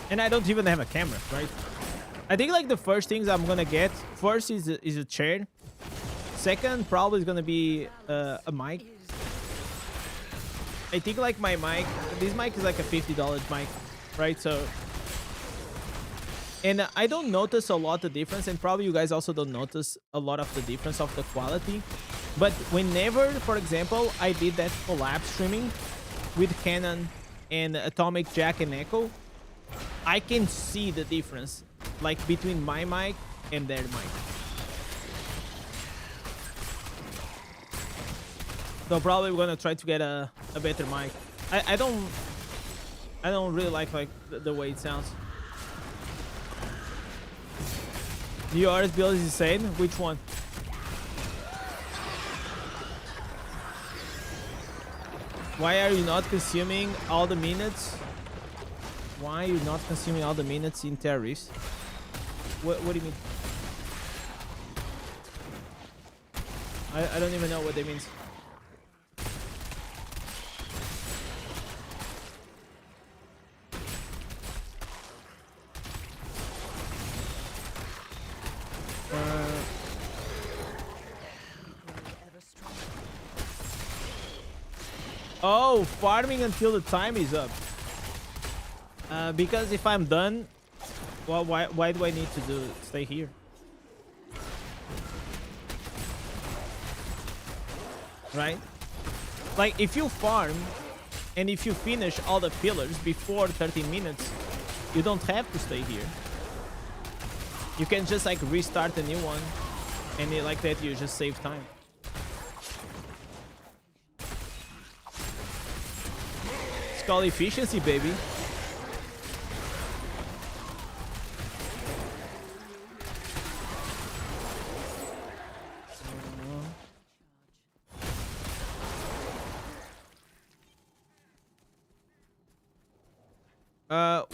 And I don't even have a camera, right? I think like the first things I'm gonna get first is a chair. Second probably is gonna be a mic. I think like my mic, this mic is like a $50 mic, right? So, and I don't notice a lot of difference, and probably you guys also don't notice a lot of the difference of the quality. But whenever, for example, I did that collab streaming with Canon and Atomic Jack and Echo, I can see the difference, like between my mic and their mic. So probably we're gonna try to get a better mic. I don't really like the way it sounds. The yours build is insane. Which one? Why are you not consuming all the minutes? Why are you not consuming all the minutes in terrorist? What do you mean? I don't even know what that means. Oh, farming until the time is up. Because if I'm done, well, why do I need to stay here? Right? Like if you farm and if you finish all the pillars before 30 minutes, you don't have to stay here. You can just like restart a new one, and like that you just save time. It's called efficiency, baby.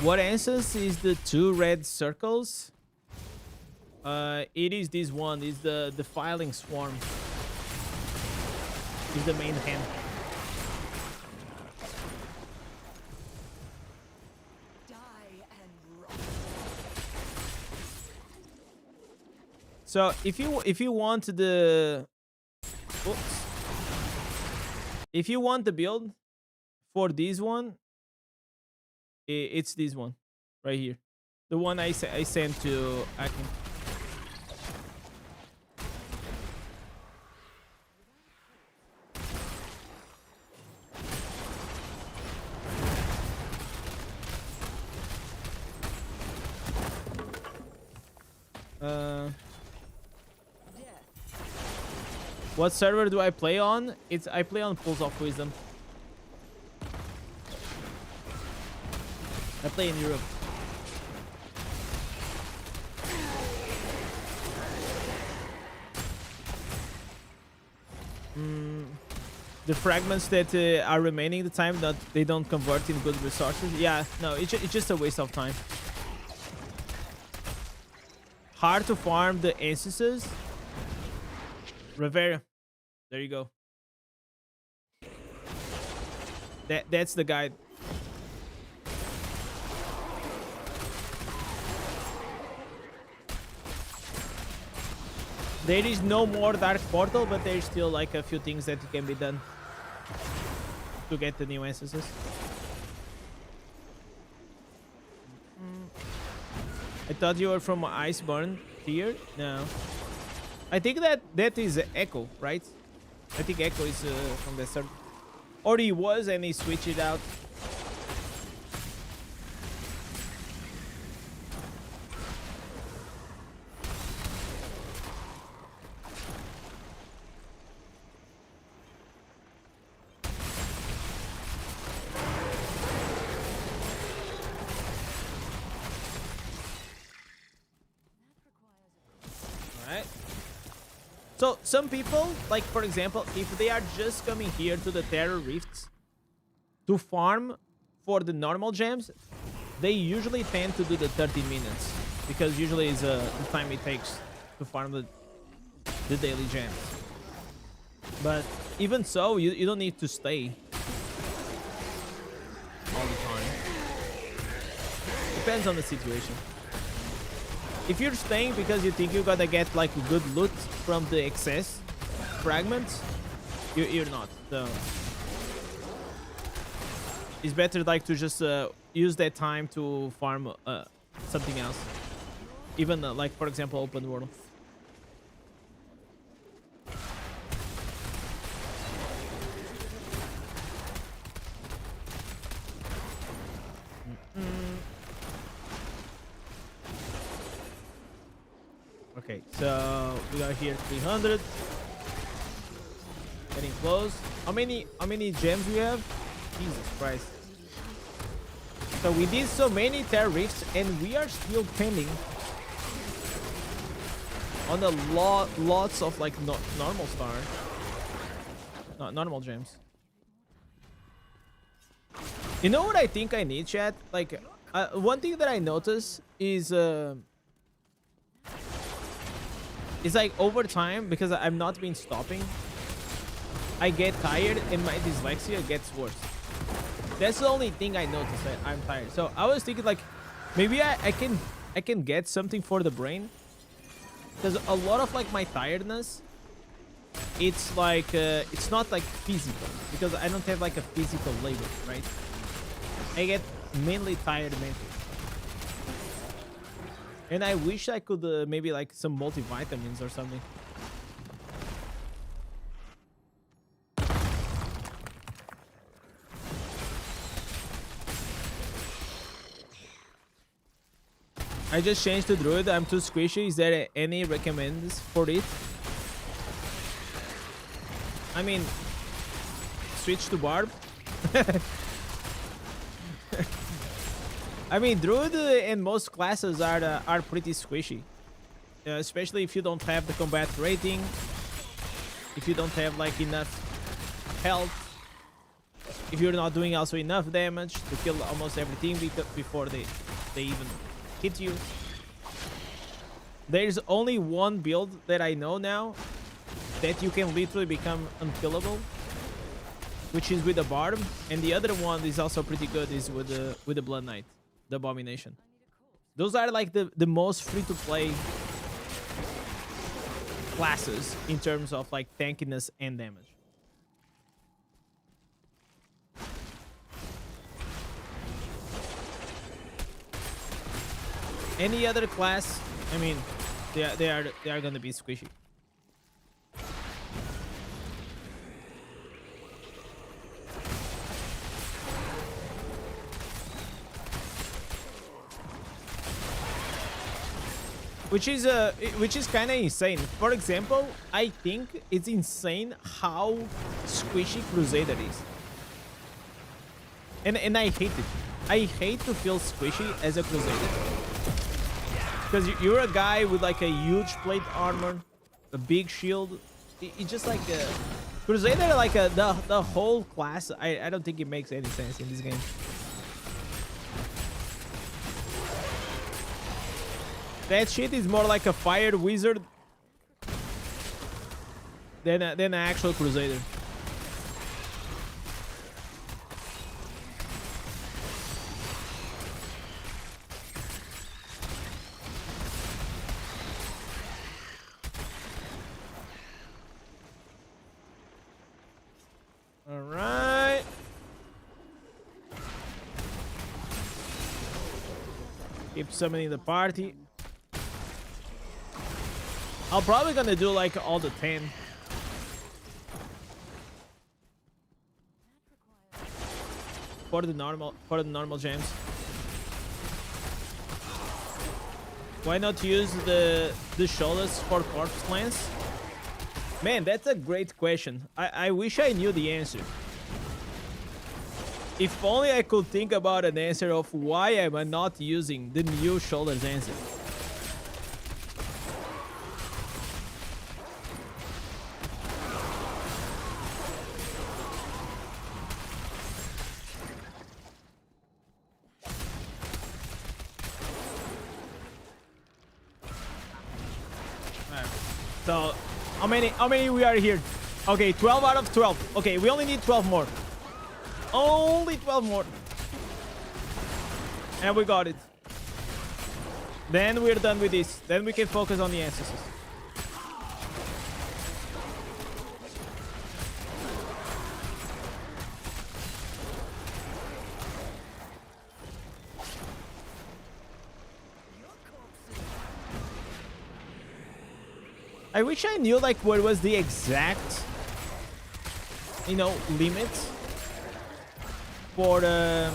What answers is the 2 red circles? It is this one. Is the defiling swarm. Is the main hand. So if you want the if you want the build for this one, it's this one right here, the one I sent to Akin. What server do I play on? I play on Pulse of Wisdom. I play in Europe. The fragments that are remaining the time that they don't convert in good resources. Yeah, no, it's just a waste of time. Hard to farm the instances. Rivera, there you go. That's the guide. There is no more Dark Portal, but there's still like a few things that can be done to get the new instances. I thought you were from Iceborne tier. No. I think that is Echo, right? I think Echo is from the start. Or he was and he switched it out. Alright. So some people, like for example, if they are just coming here to the Terror Rifts to farm for the normal gems, they usually tend to do the 30 minutes because usually is the time it takes to farm the daily gems. But even so, you don't need to stay all the time. Depends on the situation. If you're staying because you think you gotta get like good loot from the excess fragments, you're not. So it's better like to just use that time to farm something else. Even like for example open world. Okay, so we got here 300. Getting close. How many gems we have? Jesus Christ. So we did so many Terror Rifts and we are still pending on the lots of like normal star. Not normal gems. You know what I think I need, chat? Like one thing that I notice is it's like over time, because I've not been stopping, I get tired and my dyslexia gets worse. That's the only thing I noticed, that I'm tired. So I was thinking like maybe I can get something for the brain, because a lot of like my tiredness, it's like it's not like physical, because I don't have like a physical labor, right? I get mainly tired mentally. And I wish I could maybe like some multivitamins or something. I just changed to Druid. I'm too squishy. Is there any recommends for it? I mean, switch to Barb. I mean, Druid and most classes are pretty squishy, especially if you don't have the combat rating, if you don't have like enough health, if you're not doing also enough damage to kill almost everything before they even hit you. There's only one build that I know now that you can literally become unkillable, which is with the Barb, and the other one is also pretty good, is with the Blood Knight. The Abomination. Those are like the most free-to-play classes in terms of like tankiness and damage. Any other class, I mean, they are gonna be squishy. Which is kind of insane. For example, I think it's insane how squishy Crusader is. And I hate it. I hate to feel squishy as a Crusader. Because you're a guy with like a huge plate armor, a big shield. It's just like Crusader, like the whole class. I don't think it makes any sense in this game. That shit is more like a fire wizard than an actual Crusader. Keep summoning the party. I'm probably gonna do like all the 10. For the normal gems. Why not use the shoulders for corpse cleanse? Man, that's a great question. I wish I knew the answer. If only I could think about an answer of why am I not using the new shoulders answer. So, how many we are here? Okay, 12 out of 12. Okay, we only need 12 more. Only 12 more. And we got it. Then we're done with this. Then we can focus on the ancestors. I wish I knew like what was the exact, you know, limit for the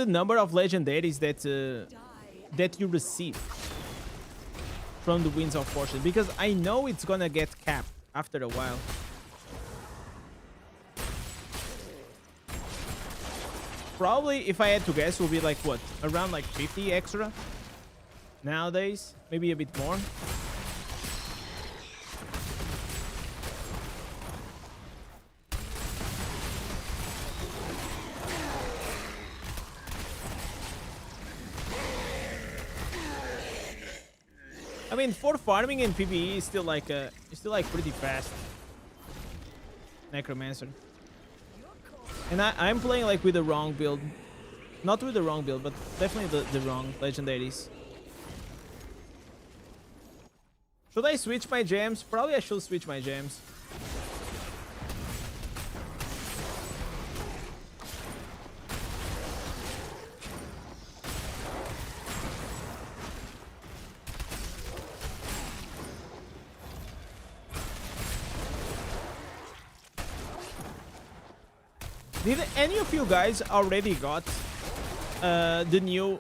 number of legendaries that you receive from the Winds of Fortune, because I know it's gonna get capped after a while. Probably, if I had to guess, will be like what, around like 50 extra nowadays, maybe a bit more. I mean, for farming in PvE, it's still like pretty fast. Necromancer. And I'm playing like with the wrong build. Not with the wrong build, but definitely the wrong legendaries. Should I switch my gems? Probably I should switch my gems. Did any of you guys already got the new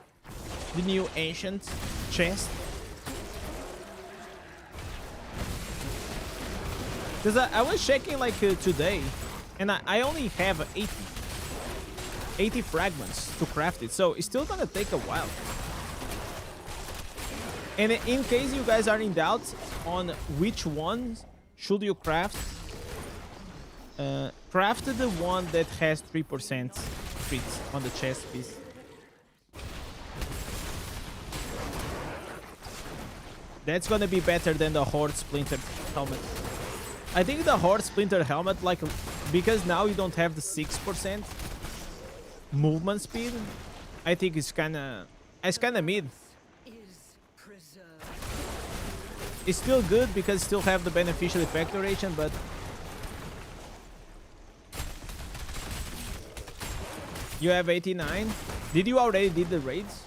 ancient chest? Because I was checking like today, and I only have 80 fragments to craft it, so it's still gonna take a while. And in case you guys are in doubt on which one should you craft, craft the one that has 3% crit on the chest piece. That's gonna be better than the Horde Splinter helmet. I think the Horde Splinter helmet, like, because now you don't have the 6% movement speed, I think it's kinda mid. It's still good because still have the beneficial effect duration, but you have 89. Did you already did the raids?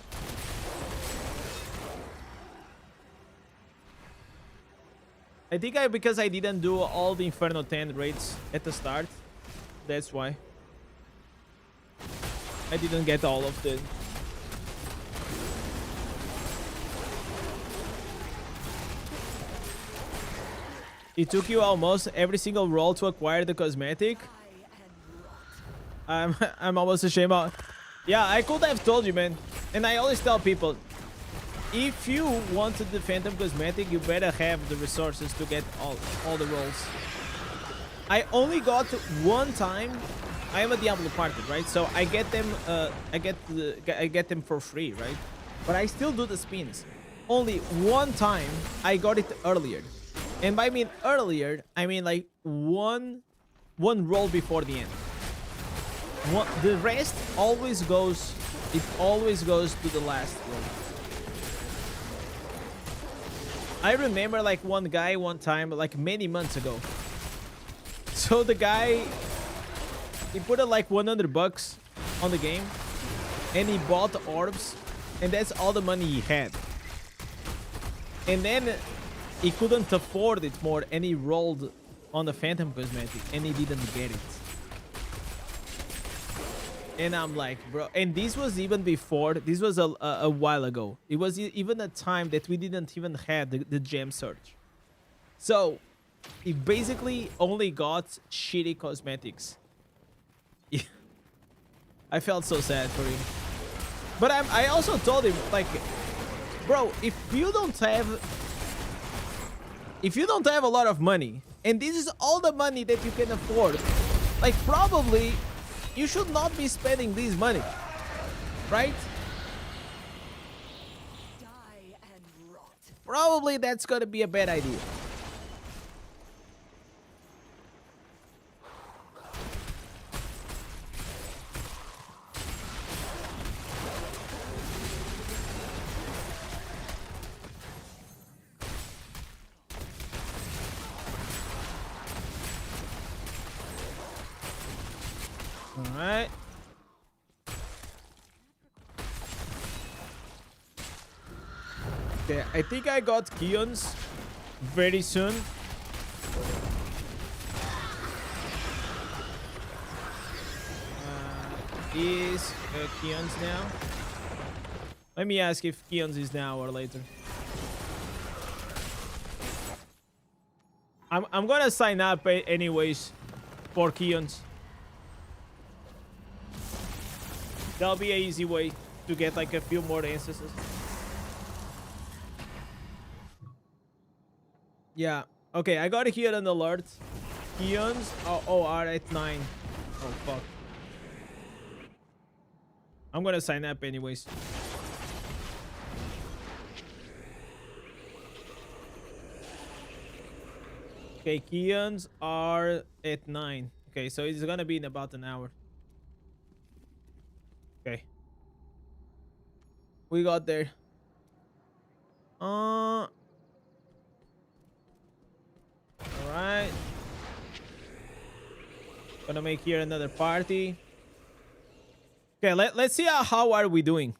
I think because I didn't do all the Inferno 10 raids at the start. That's why. I didn't get all of the... It took you almost every single roll to acquire the cosmetic. I'm almost ashamed of... Yeah, I could have told you, man. And I always tell people, if you want the Phantom cosmetic, you better have the resources to get all the rolls. I only got one time. I am a Diablo party, right? So I get them. I get them for free, right? But I still do the spins. Only one time I got it earlier, and by mean earlier, I mean like one roll before the end. The rest always goes. It always goes to the last roll. I remember like one guy one time, like many months ago. So the guy, he put like $100 on the game, and he bought the orbs, and that's all the money he had. And then he couldn't afford it more, and he rolled on the Phantom Cosmetic, and he didn't get it. And I'm like, bro, and this was even before, this was a while ago. It was even a time that we didn't even have the gem search. So he basically only got shitty cosmetics. I felt so sad for him. But I also told him, like, bro, if you don't have a lot of money, and this is all the money that you can afford, like, probably you should not be spending this money, right? Die and rot. Probably that's gonna be a bad idea. All right. Okay, I think I got Keon's very soon. Is Keon's now? Let me ask if Keon's is now or later. I'm gonna sign up anyways for Keon's. That'll be an easy way to get like a few more instances. Yeah. Okay, I got here an alert. Keon's are at 9. Oh, fuck. I'm gonna sign up anyways. Okay, Keon's are at 9. Okay, so it's gonna be in about an hour. Okay. We got there. All right. Gonna make here another party. Okay, let's see how are we doing.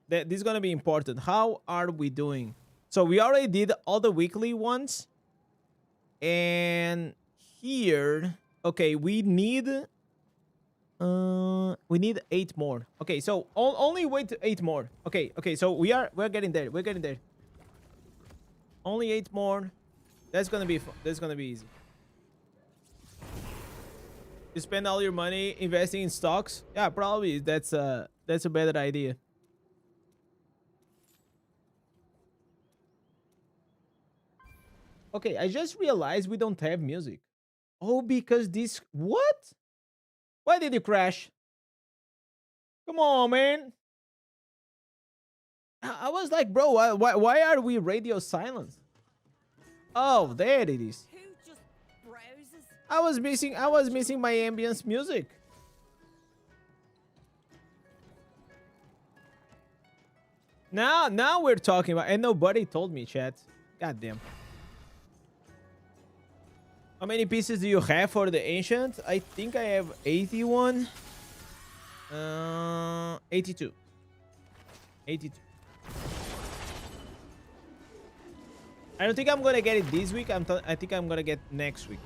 This is gonna be important. How are we doing? So we already did all the weekly ones. And here, okay, we need 8 more. Okay, so only wait 8 more. Okay, so we're getting there. We're getting there. Only 8 more. That's gonna be easy. You spend all your money investing in stocks? Yeah, probably that's a better idea. Okay, I just realized we don't have music. Oh, because this... What? Why did you crash? Come on, man. I was like, bro, why are we radio silent? Oh, there it is. Who just browses? I was missing my ambience music. Now we're talking about, and nobody told me, chat. God damn. How many pieces do you have for the ancient? I think I have 81. 82. 82. I don't think I'm gonna get it this week. I think I'm gonna get next week.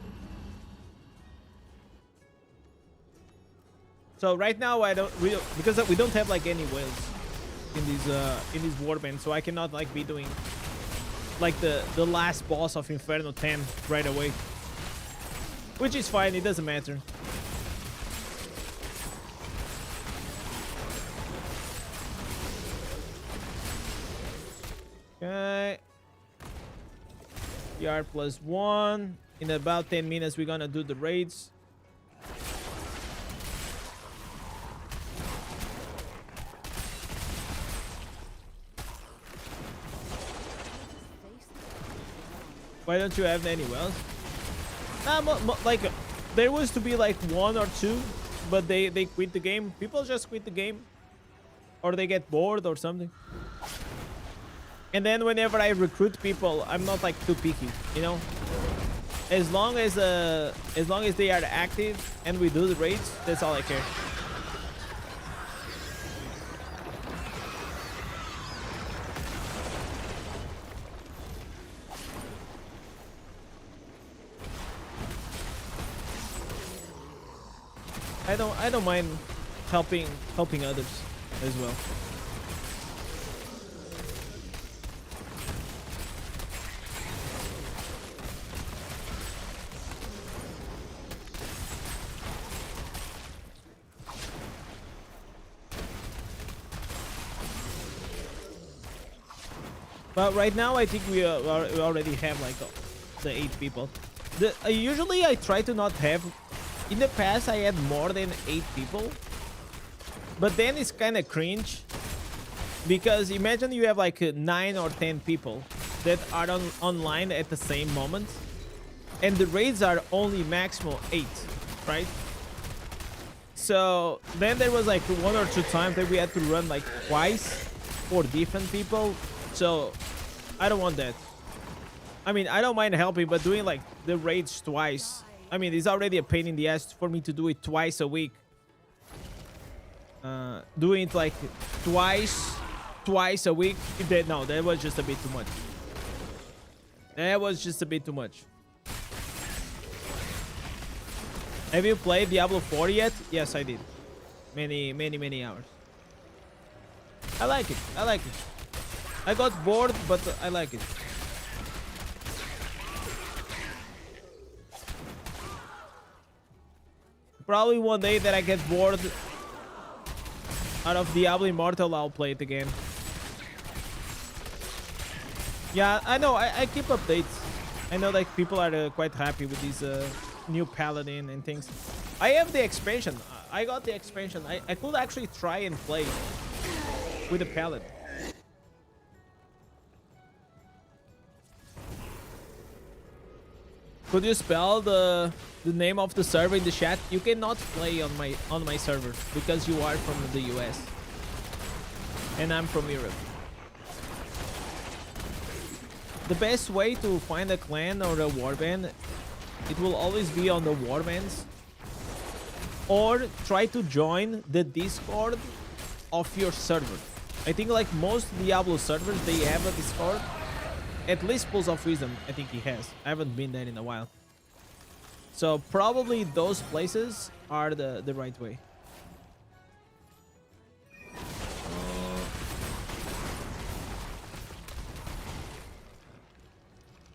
So right now because we don't have like any whales in this warband, so I cannot like be doing like the last boss of Inferno 10 right away. Which is fine, it doesn't matter. Okay. PR +1. In about 10 minutes, we're gonna do the raids. Why don't you have any wells? Like, there was to be like 1 or 2, but they quit the game. People just quit the game, or they get bored or something. And then whenever I recruit people, I'm not like too picky, you know. As long as they are active and we do the raids, that's all I care. I don't mind helping others as well. But right now, I think we already have like the 8 people. Usually I try to not have. In the past, I had more than 8 people, but then it's kind of cringe because imagine you have like 9 or 10 people that are online at the same moment, and the raids are only maximum 8, right? So then there was like 1 or 2 times that we had to run like twice for different people. So I don't want that. I mean, I don't mind helping, but doing like the raids twice, I mean, it's already a pain in the ass for me to do it twice a week. Doing it like twice a week, no, that was just a bit too much. That was just a bit too much. Have you played Diablo 4 yet? Yes, I did. Many hours. I like it. I like it. I got bored, but I like it. Probably one day that I get bored out of Diablo Immortal, I'll play it again. Yeah, I know. I keep updates. I know like people are quite happy with these new paladin and things. I have the expansion. I got the expansion. I could actually try and play with the paladin. Could you spell the name of the server in the chat? You cannot play on my server because you are from the US and I'm from Europe. The best way to find a clan or a warband, it will always be on the warbands, or try to join the Discord of your server. I think like most Diablo servers, they have a Discord. At least Pulse of Wisdom, I think he has. I haven't been there in a while. So probably those places are the right way.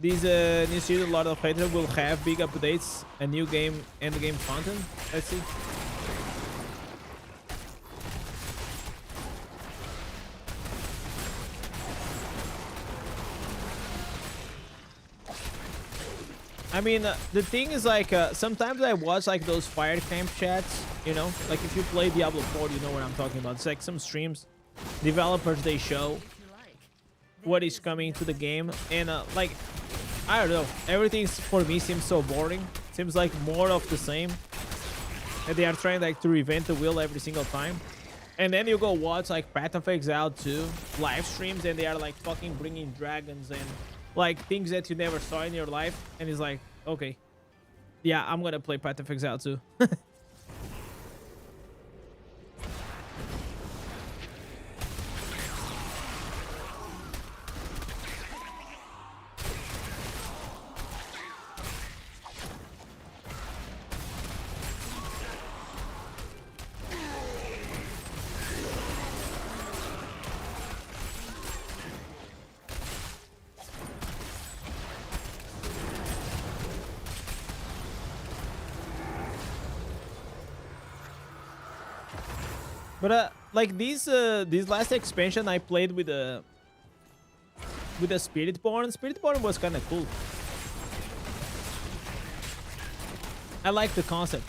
These new season, Lord of Hatred, will have big updates, a new game, endgame content. Let's see. I mean, the thing is like, sometimes I watch like those fire camp chats, you know, like if you play Diablo 4, you know what I'm talking about. It's like some streams, developers, they show what is coming to the game, and like, I don't know, everything for me seems so boring. Seems like more of the same, and they are trying like to reinvent the wheel every single time. And then you go watch like Path of Exile 2 live streams, and they are like fucking bringing dragons and like things that you never saw in your life, and it's like, okay, yeah, I'm gonna play Path of Exile 2. But like these last expansion I played with the Spiritborn. Spiritborn was kind of cool. I like the concept.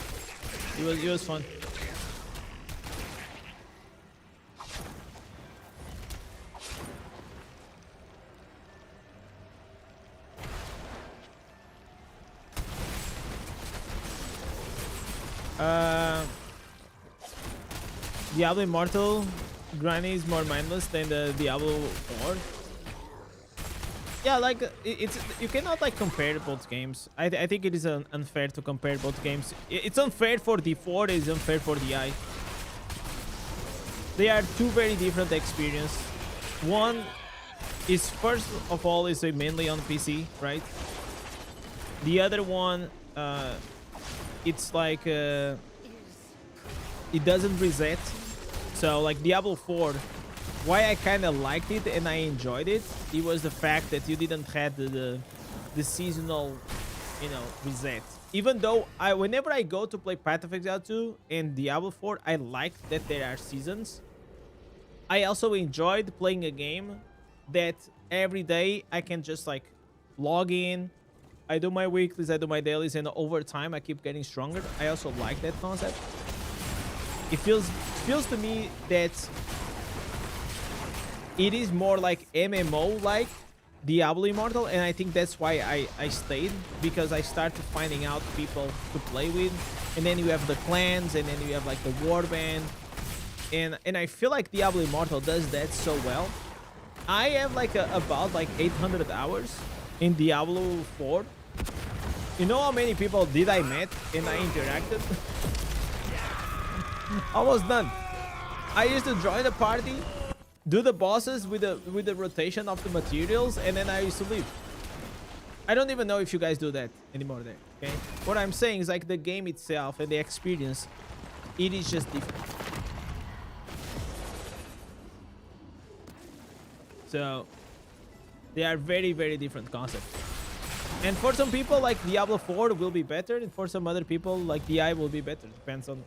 It was fun. Diablo Immortal, Granny is more mindless than the Diablo 4. Yeah, like it's you cannot like compare both games. I think it is unfair to compare both games. It's unfair for the 4, it's unfair for the I. They are two very different experiences. One is, first of all, is mainly on PC, right? The other one, it's like it doesn't reset. So like Diablo 4, why I kind of liked it and I enjoyed it, it was the fact that you didn't have the seasonal, you know, reset. Even though whenever I go to play Path of Exile 2 and Diablo 4, I like that there are seasons. I also enjoyed playing a game that every day I can just like log in, I do my weeklies, I do my dailies, and over time I keep getting stronger. I also like that concept. It feels to me that it is more like MMO like Diablo Immortal, and I think that's why I stayed, because I started finding out people to play with, and then you have the clans, and then you have like the Warband, and I feel like Diablo Immortal does that so well. I have like about like 800 hours in Diablo 4. You know how many people did I met and I interacted? Almost done. I used to join the party, do the bosses with the rotation of the materials, and then I used to leave. I don't even know if you guys do that anymore there, okay? What I'm saying is like the game itself and the experience, it is just different. So they are very, very different concepts. And for some people, like Diablo 4 will be better, and for some other people, like DI will be better. Depends on.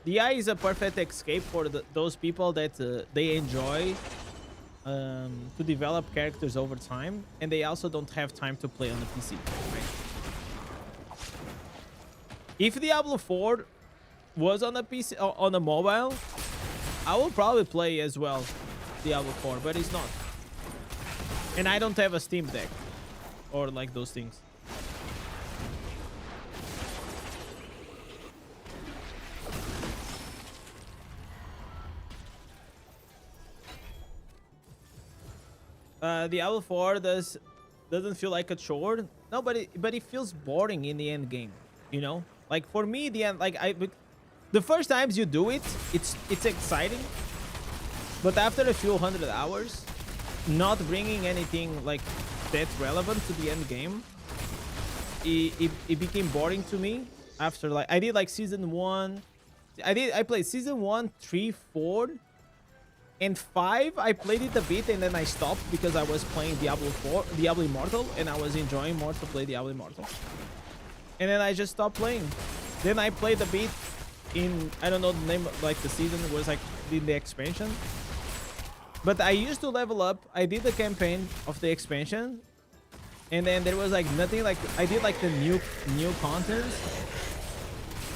DI is a perfect escape for those people that they enjoy to develop characters over time, and they also don't have time to play on the PC. Right? If Diablo 4 was on a PC, on a mobile, I will probably play as well Diablo 4, but it's not. And I don't have a Steam Deck or like those things. Diablo 4 doesn't feel like a chore. No, but it feels boring in the end game. You know, like for me, the end, like the first times you do it, it's exciting. But after a few hundred hours, not bringing anything like that relevant to the end game, it became boring to me. After like I did like season 1, I played season 1, 3, 4. And 5, I played it a bit and then I stopped because I was playing Diablo Immortal, and I was enjoying more to play Diablo Immortal. And then I just stopped playing. Then I played a bit in, I don't know the name, like the season was like in the expansion. But I used to level up. I did the campaign of the expansion, and then there was like nothing, like I did like the new content,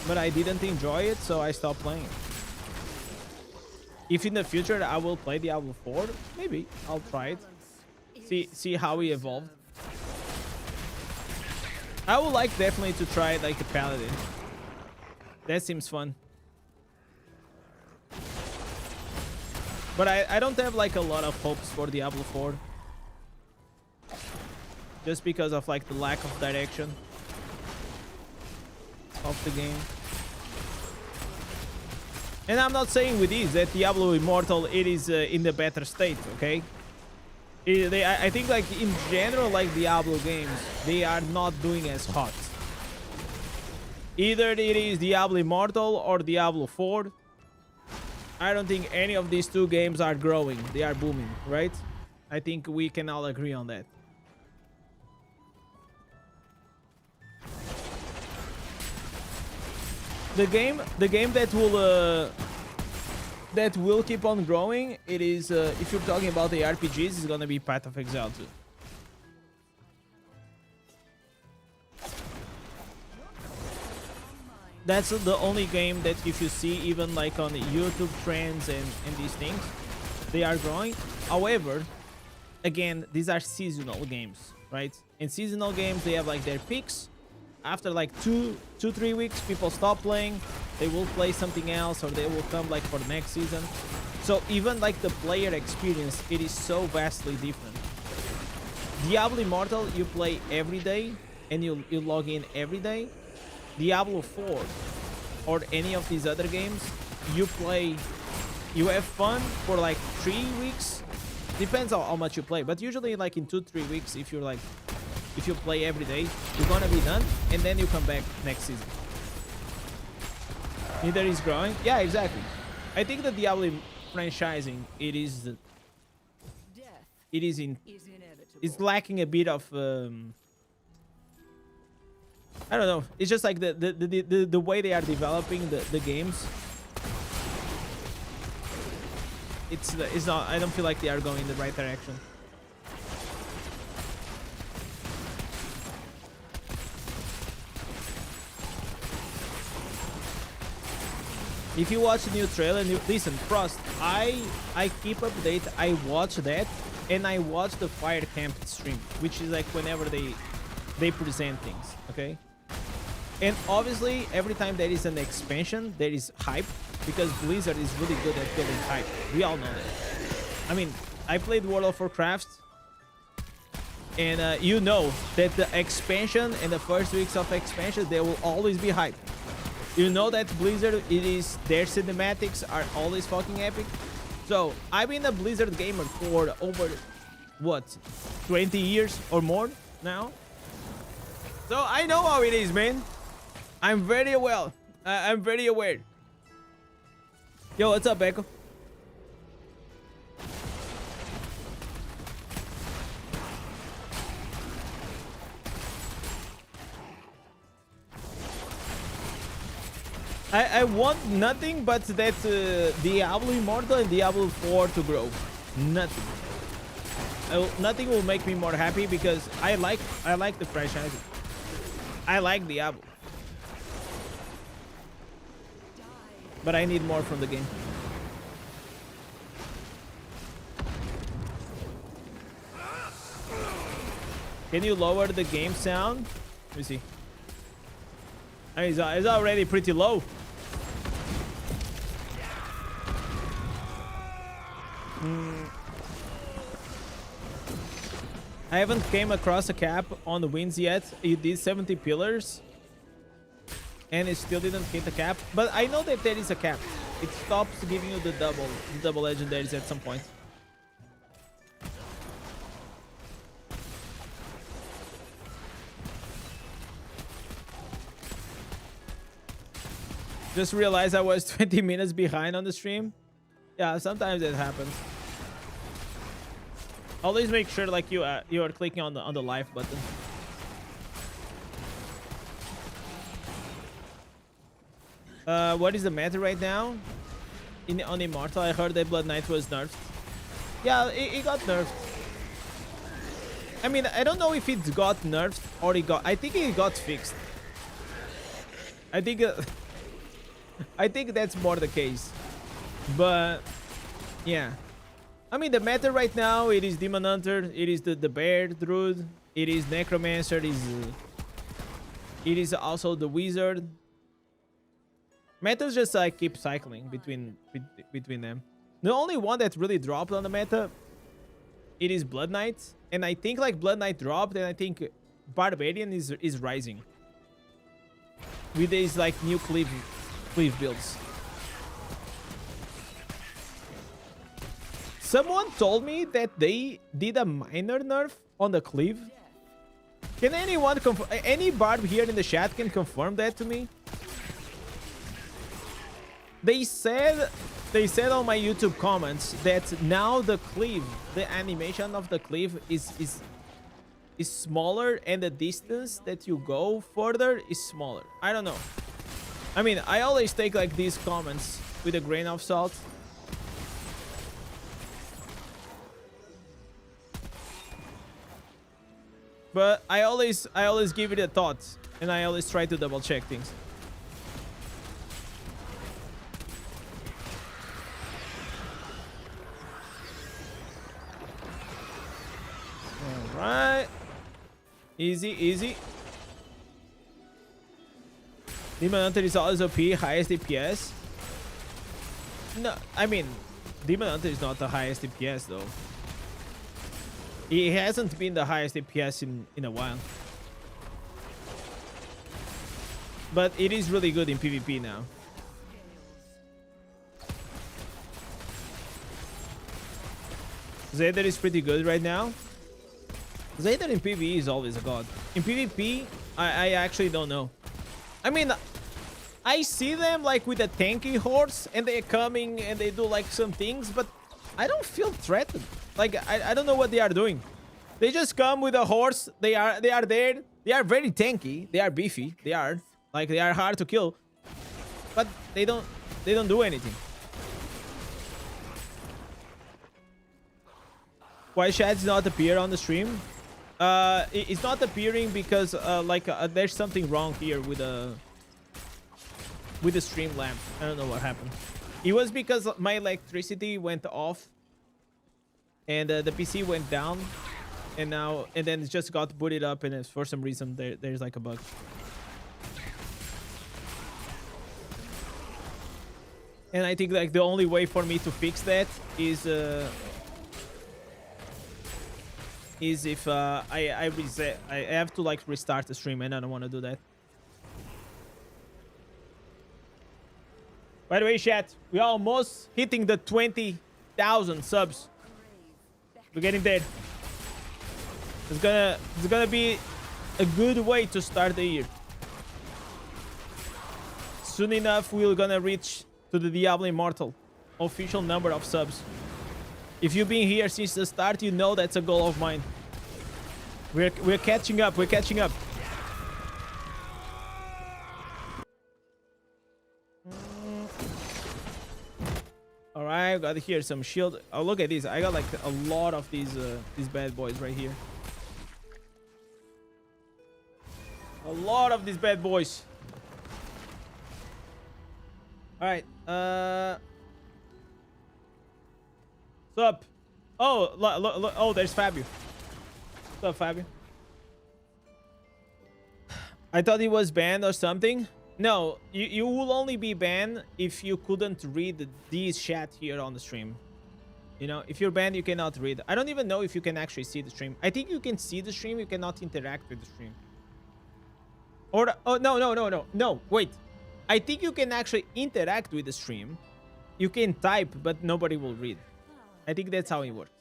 but I didn't enjoy it, so I stopped playing. If in the future I will play Diablo 4, maybe I'll try it. See how we evolve. I would like definitely to try like a paladin. That seems fun. But I don't have like a lot of hopes for Diablo 4. Just because of like the lack of direction of the game. And I'm not saying with this that Diablo Immortal it is in the better state, okay? I think like in general, like Diablo games, they are not doing as hot. Either it is Diablo Immortal or Diablo 4. I don't think any of these two games are growing. They are booming, right? I think we can all agree on that. The game that will keep on growing, it is if you're talking about the RPGs, it's gonna be Path of Exile 2. That's the only game that if you see even like on YouTube trends and these things, they are growing. However, again, these are seasonal games, right? In seasonal games, they have like their peaks. After like 2-3 weeks, people stop playing. They will play something else, or they will come like for the next season. So even like the player experience, it is so vastly different. Diablo Immortal, you play every day and you log in every day. Diablo 4 or any of these other games, you play, you have fun for like 3 weeks. Depends on how much you play, but usually like in 2-3 weeks, if you play every day, you're gonna be done, and then you come back next season. Neither is growing. Yeah, exactly. I think the Diablo franchising, Death it is in, is inevitable. it's lacking a bit of I don't know. It's just like the way they are developing the games. It's not. I don't feel like they are going in the right direction. If you watch the new trailer, listen, Frost. I keep update. I watch that, and I watch the Fire Camp stream, which is like whenever they present things. Okay. And obviously, every time there is an expansion, there is hype, because Blizzard is really good at building hype. We all know that. I mean, I played World of Warcraft, and you know that the expansion and the first weeks of expansion, there will always be hype. You know that Blizzard, their cinematics are always fucking epic. So, I've been a Blizzard gamer for over, what, 20 years or more now? So, I know how it is, man. I'm very well. I'm very aware. Yo, what's up, Echo? I want nothing but that Diablo Immortal and Diablo 4 to grow. Nothing. Nothing will make me more happy, because I like the franchise. I like Diablo. But I need more from the game. Can you lower the game sound? Let me see. It's already pretty low. I haven't came across a cap on the wins yet. It did 70 pillars. And it still didn't hit the cap. But I know that there is a cap. It stops giving you the double legendaries at some point. Just realized I was 20 minutes behind on the stream. Yeah, sometimes it happens. Always make sure like you are clicking on the live button. What is the meta right now? On Immortal, I heard that Blood Knight was nerfed. Yeah, it got nerfed. I mean, I don't know if it got nerfed or I think it got fixed. I think I think that's more the case. But yeah, I mean, the meta right now, it is Demon Hunter, it is the Bear Druid, it is Necromancer, it is also the Wizard. Metas just like keep cycling between them. The only one that really dropped on the meta, it is Blood Knight, and I think like Blood Knight dropped, and I think Barbarian is rising with these like new cleave builds. Someone told me that they did a minor nerf on the cleave. Can anyone confirm? Any barb here in the chat can confirm that to me? They said on my YouTube comments that now the cleave, the animation of the cleave is smaller, and the distance that you go further is smaller. I don't know. I mean, I always take like these comments with a grain of salt. But I always give it a thought, and I always try to double check things. Alright. Easy. Demon Hunter is always OP, highest DPS. No, I mean, Demon Hunter is not the highest DPS though. He hasn't been the highest DPS in a while. But it is really good in PvP now. Zayder is pretty good right now. Zayder in PvE is always a god. In PvP, I actually don't know. I mean, I see them like with a tanky horse and they're coming and they do like some things, but I don't feel threatened. Like I don't know what they are doing. They just come with a horse. They are there. They are very tanky. They are beefy. They are hard to kill, but they don't do anything. Why Shad's not appear on the stream? It's not appearing because there's something wrong here with the stream lamp. I don't know what happened. It was because my electricity went off and the PC went down, and then it just got booted up, and for some reason there's like a bug. And I think like the only way for me to fix that is if I reset. I have to like restart the stream, and I don't want to do that. By the way, chat, we're almost hitting the 20,000 subs. We're getting there. It's gonna be a good way to start the year. Soon enough, we're gonna reach to the Diablo Immortal official number of subs. If you've been here since the start, you know that's a goal of mine. We're catching up. We're catching up. All right, got here some shield. Oh, look at this. I got like a lot of these bad boys right here. A lot of these bad boys. All right. What's up? Oh, look, oh, there's Fabio. What's up, Fabio? I thought he was banned or something. No, you will only be banned if you couldn't read these chat here on the stream. You know, if you're banned, you cannot read. I don't even know if you can actually see the stream. I think you can see the stream. You cannot interact with the stream. Or oh no, wait. I think you can actually interact with the stream. You can type, but nobody will read. I think that's how it works.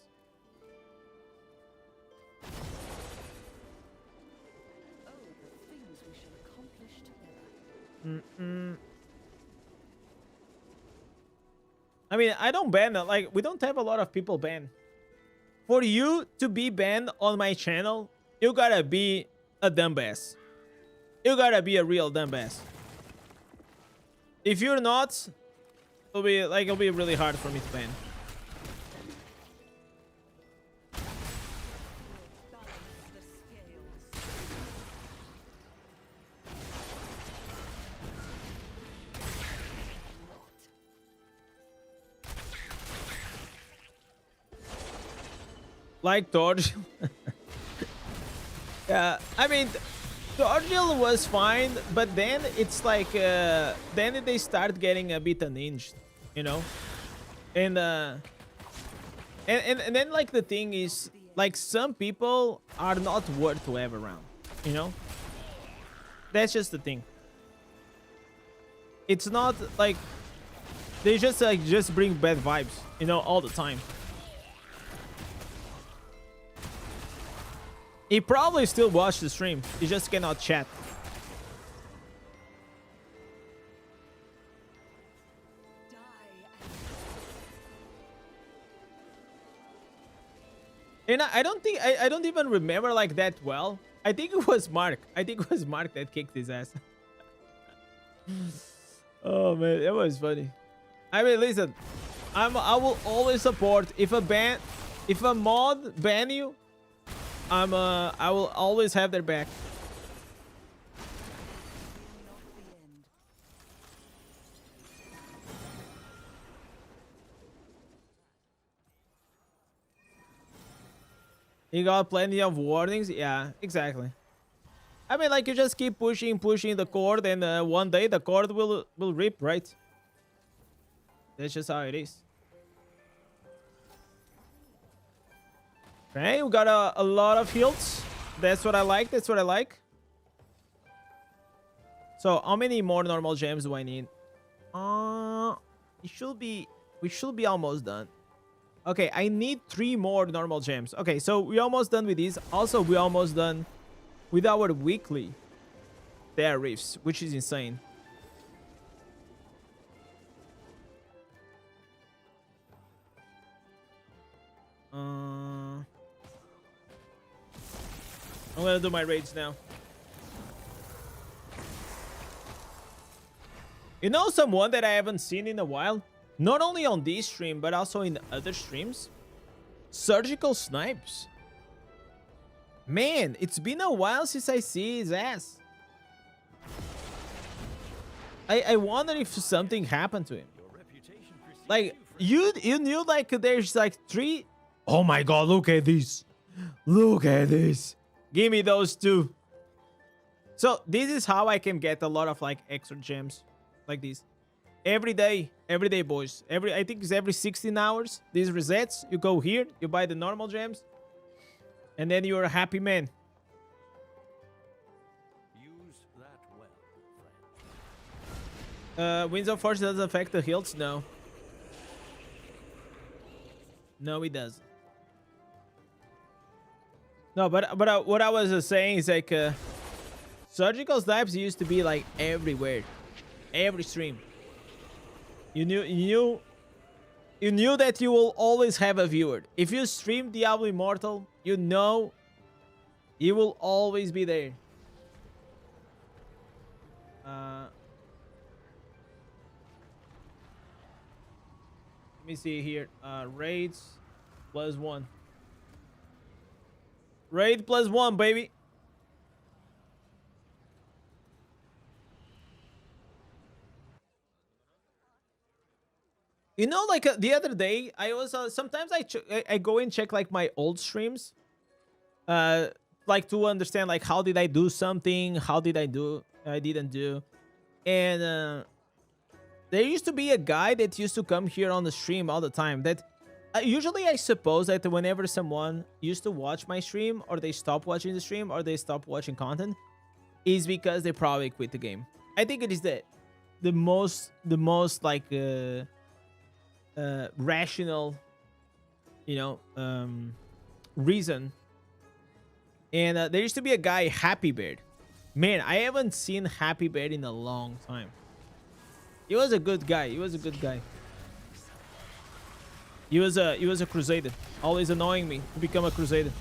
I mean, I don't ban, like, we don't have a lot of people banned. For you to be banned on my channel, you gotta be a dumbass. You gotta be a real dumbass. If you're not, it'll be really hard for me to ban. Like Torgil. Yeah, I mean, Torgil was fine, but then it's like, then they start getting a bit unhinged, you know? And then like the thing is, like, some people are not worth to have around, you know? That's just the thing. It's not like they just like bring bad vibes, you know, all the time. He probably still watched the stream. He just cannot chat. And I don't think I don't even remember like that well. I think it was Mark. I think it was Mark that kicked his ass. Oh man, it was funny. I mean, listen, I will always support if a mod ban you. I will always have their back. You got plenty of warnings? Yeah, exactly. I mean, like, you just keep pushing the cord, and one day the cord will rip, right? That's just how it is. Okay, we got a lot of heals. That's what I like. That's what I like. So, how many more normal gems do I need? We should be almost done. Okay, I need 3 more normal gems. Okay, so we're almost done with these. Also, we're almost done with our weekly tariffs, which is insane. I'm gonna do my raids now. You know someone that I haven't seen in a while? Not only on this stream, but also in other streams? Surgical Snipes. Man, it's been a while since I see his ass. I wonder if something happened to him. Like, you knew like there's like 3... Oh my god, look at this. Look at this. Give me those 2. So this is how I can get a lot of like extra gems like this. Every day, boys. I think it's every 16 hours. These resets, you go here, you buy the normal gems, and then you're a happy man. Use that well, Winds of Force doesn't affect the heals? No. No, it doesn't. No, but what I was saying is like surgical snipes used to be like everywhere, every stream. You knew that you will always have a viewer. If you stream Diablo Immortal, you know you will always be there. Let me see here. Raids +1. Raid +1, baby. You know, like the other day, I was sometimes I go and check like my old streams, like to understand like how did I do something, how did I didn't do, and there used to be a guy that used to come here on the stream all the time. That usually I suppose that whenever someone used to watch my stream, or they stop watching the stream, or they stop watching content, is because they probably quit the game. I think it is the most like rational, you know, reason. And there used to be a guy, Happy Beard. Man, I haven't seen Happy Beard in a long time. He was a good guy. He was a good guy. He was a crusader, always annoying me to become a crusader.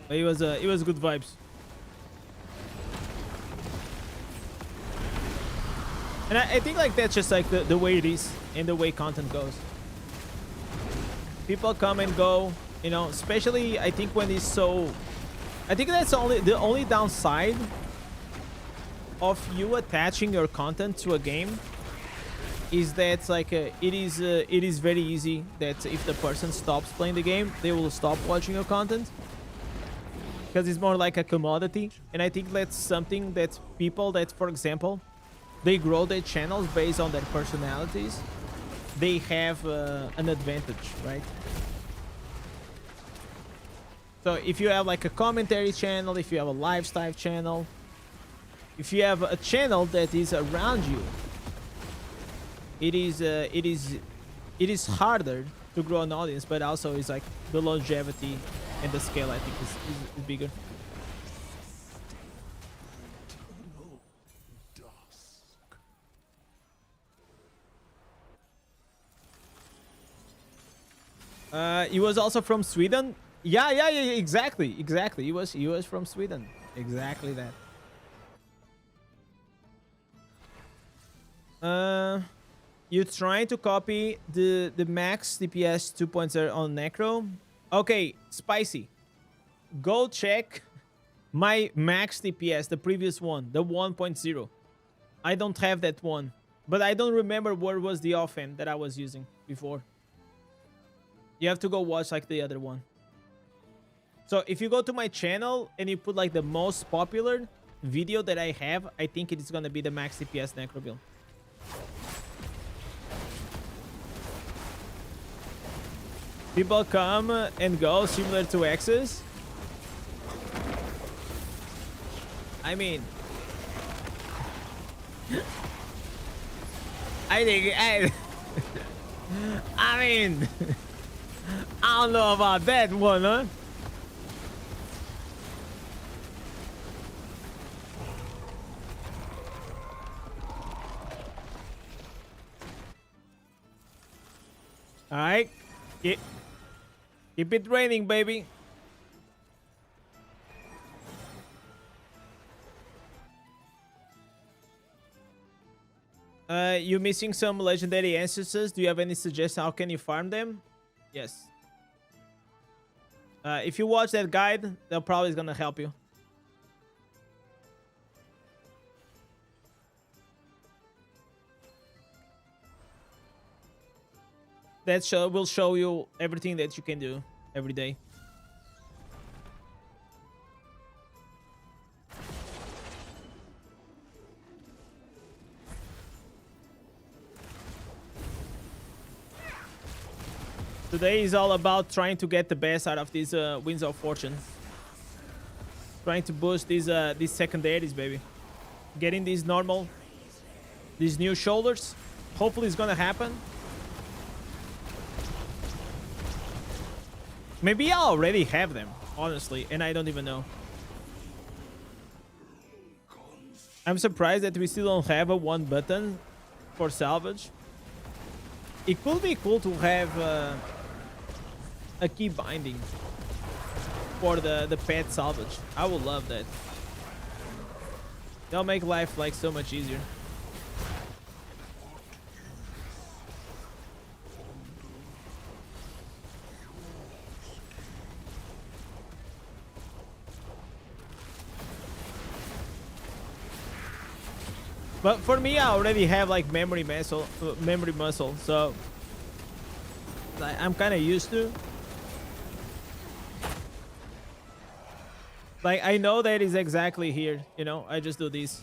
But he was good vibes. And I think like that's just like the way it is and the way content goes. People come and go, you know, especially I think when it's so... I think that's the only downside of you attaching your content to a game is that like it is very easy that if the person stops playing the game, they will stop watching your content, because it's more like a commodity. And I think that's something that people that, for example, they grow their channels based on their personalities, they have an advantage, right? So if you have like a commentary channel, if you have a lifestyle channel, if you have a channel that is around you, it is harder to grow an audience, but also it's like the longevity and the scale, I think, is bigger. He was also from Sweden. Yeah, exactly. He was from Sweden. Exactly that. You trying to copy the max DPS 2.0 on Necro? Okay, Spicy. Go check my max DPS, the previous one, the 1.0. I don't have that one, but I don't remember what was the offhand that I was using before. You have to go watch like the other one. So if you go to my channel and you put like the most popular video that I have, I think it is gonna be the max DPS Necro build. People come and go similar to X's. I mean, I think I mean, I don't know about that one, huh? All right. Keep it raining, baby. You missing some legendary ancestors? Do you have any suggestions? How can you farm them? Yes. If you watch that guide, they're probably gonna help you. That show will show you everything that you can do every day. Today is all about trying to get the best out of these Winds of Fortune. Trying to boost these secondaries, baby. Getting these new shoulders. Hopefully it's gonna happen. Maybe I already have them, honestly, and I don't even know. I'm surprised that we still don't have a one button for salvage. It could be cool to have a key binding for the pet salvage. I would love that. That'll make life like so much easier. But for me, I already have like memory muscle, so I'm kind of used to. Like I know that is exactly here, you know. I just do this.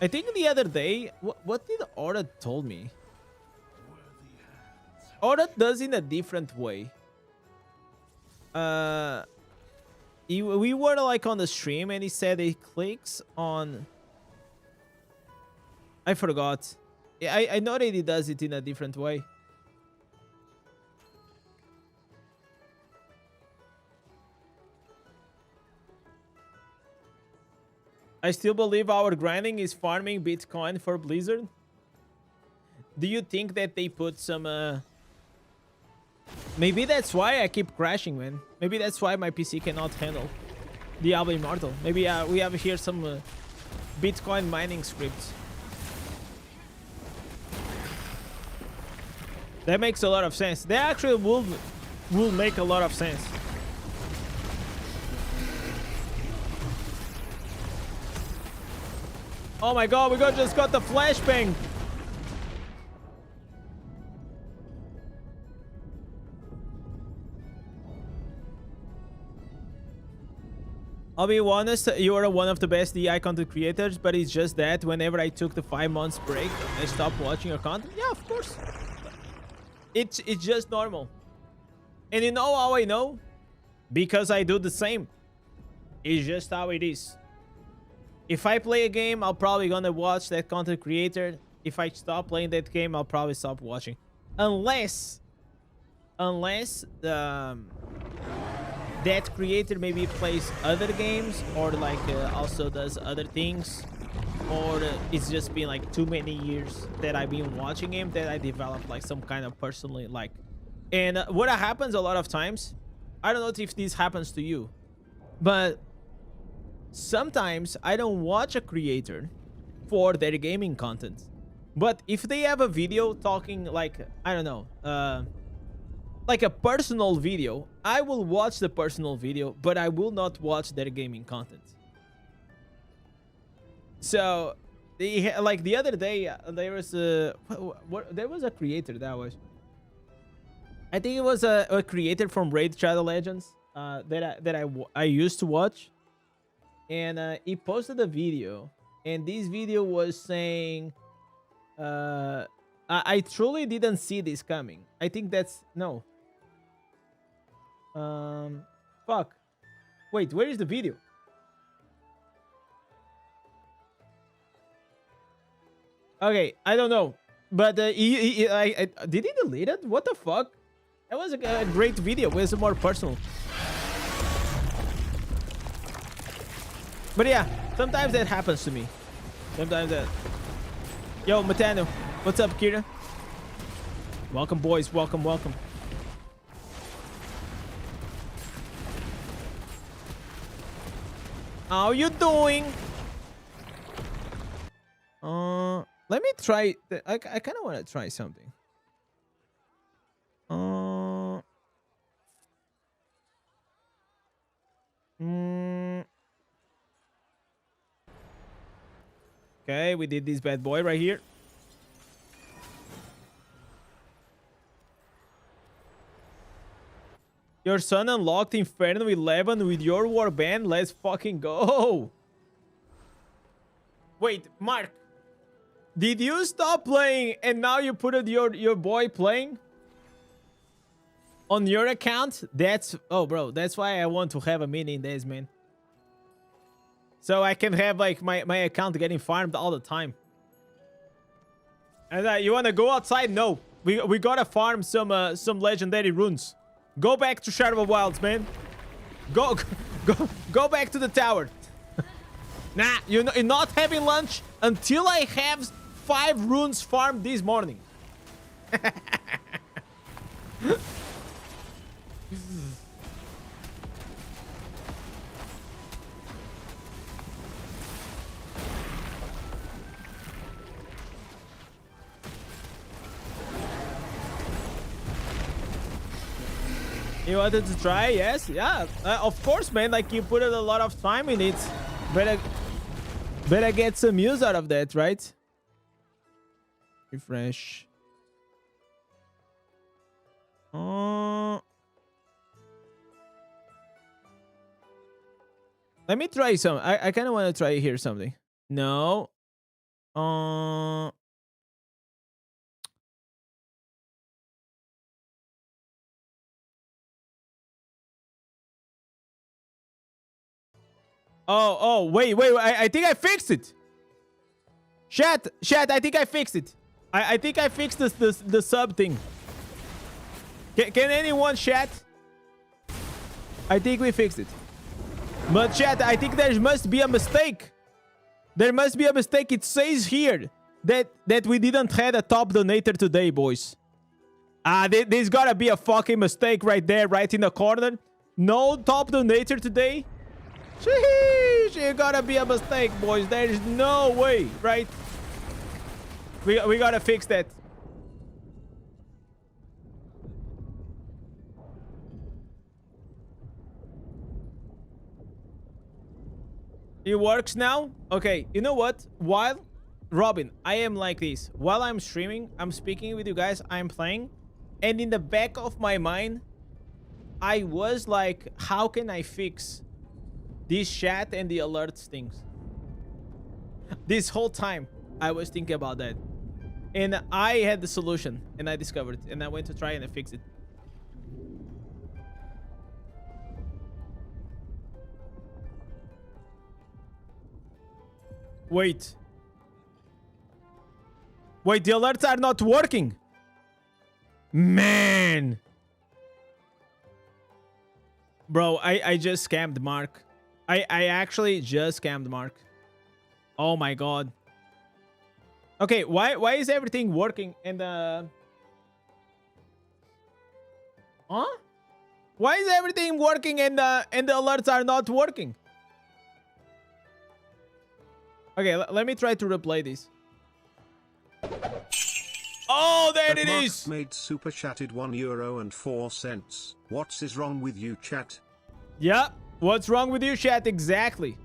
I think the other day, what did Aura told me? Aura does in a different way. We were like on the stream and he said he clicks on. I forgot. I know that he does it in a different way. I still believe our grinding is farming Bitcoin for Blizzard. Do you think that they put some maybe that's why I keep crashing, man. Maybe that's why my PC cannot handle Diablo Immortal. Maybe we have here some Bitcoin mining scripts. That makes a lot of sense. They actually will make a lot of sense. Oh my god, just got the flashbang. I'll be honest, you are one of the best DI content creators, but it's just that whenever I took the 5 months break, I stopped watching your content. Yeah, of course. It's just normal. And you know how I know? Because I do the same. It's just how it is. If I play a game, I'm probably gonna watch that content creator. If I stop playing that game, I'll probably stop watching. Unless that creator maybe plays other games or like also does other things, or it's just been like too many years that I've been watching him that I developed like some kind of personally like. And what happens a lot of times, I don't know if this happens to you, but sometimes I don't watch a creator for their gaming content, but if they have a video talking like, I don't know, like a personal video, I will watch the personal video, but I will not watch their gaming content. So, like the other day, there was a creator that was. I think it was a creator from Raid Shadow Legends that I used to watch, and he posted a video, and this video was saying, I truly didn't see this coming. I think that's no. Fuck. Wait, where is the video? Okay, I don't know, but did he delete it? What the fuck? That was a great video. It was more personal. But yeah, sometimes that happens to me. Sometimes that. Yo, Matano, what's up, Kira? Welcome, boys. Welcome, welcome. How you doing? Let me try. I kind of want to try something. Okay, we did this bad boy right here. Your son unlocked Inferno 11 with your Warband. Let's fucking go. Wait, Mark. Did you stop playing and now you put it your boy playing? On your account? That's... Oh, bro. That's why I want to have a mini Indez, man. So I can have, like, my account getting farmed all the time. And you want to go outside? No. We gotta farm some legendary runes. Go back to Shadow of Wilds, man. Go back to the tower. Nah, you're not having lunch until I have 5 runes farmed this morning. You wanted to try? Yes? Yeah. Of course, man. Like, you put a lot of time in it. Better get some use out of that, right? Refresh. Let me try some. I kind of want to try here something. No. Oh, wait. I think I fixed it. Chat, I think I fixed it. I think I fixed the sub thing. Can anyone chat? I think we fixed it. But chat, I think there must be a mistake. There must be a mistake. It says here that we didn't have a top donator today, boys. There's gotta be a fucking mistake right there, right in the corner. No top donator today. Sheesh, it gotta be a mistake, boys. There is no way, right? We gotta fix that. It works now? Okay, you know what? Robin, I am like this. While I'm streaming, I'm speaking with you guys, I'm playing. And in the back of my mind, I was like, how can I fix this chat and the alerts things? This whole time, I was thinking about that. And I had the solution, and I discovered it. And I went to try and I fixed it. Wait, the alerts are not working. Man. Bro, I just scammed Mark. I actually just scammed Mark. Oh my god. Okay, why is everything working and Huh? Why is everything working and the alerts are not working? Okay, let me try to replay this. Oh, there it is! Made super chatted €1.04. What's wrong with you, chat? Yeah, what's wrong with you, chat? Exactly.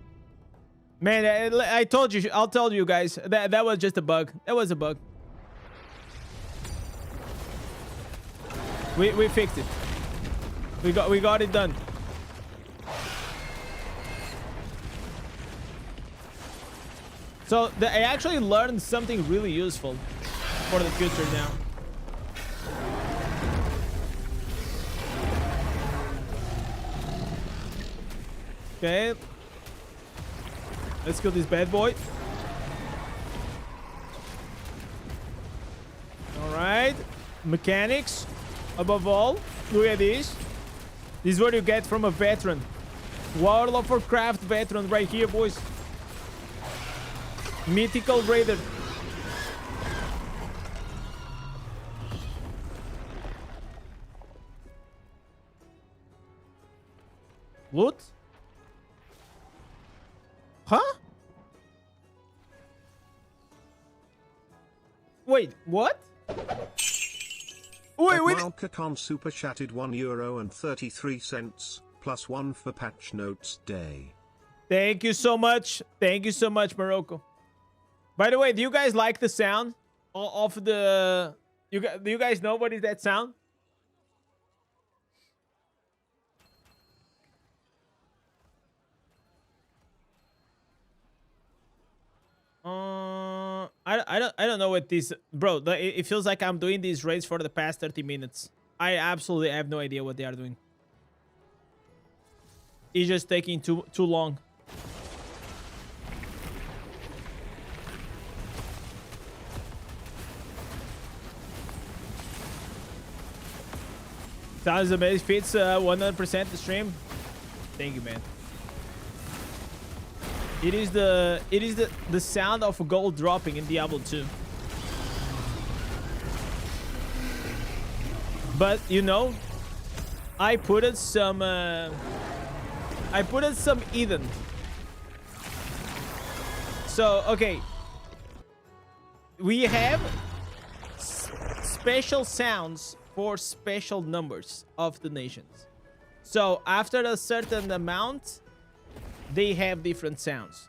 Man, I told you, I'll tell you guys, that was just a bug. That was a bug. We fixed it. We got it done. So I actually learned something really useful for the future now. Okay. Let's kill this bad boy. Alright. Mechanics. Above all. Look at this. This is what you get from a veteran. World of Warcraft veteran right here, boys. Mythical Raider. Loot? Huh? Wait, what? Wait, wait. Malkacon super chatted €1.33 plus 1 for patch notes day. Thank you so much. Thank you so much, Morocco. By the way, do you guys like the sound of the... do you guys know what is that sound? I don't know what this... Bro, it feels like I'm doing these raids for the past 30 minutes. I absolutely have no idea what they are doing. It's just taking too long. Sounds amazing. Fits 100% the stream. Thank you, man. It is the sound of gold dropping in Diablo 2. But you know, I put it some Eden. So okay, we have special sounds for special numbers of the nations. So after a certain amount, they have different sounds.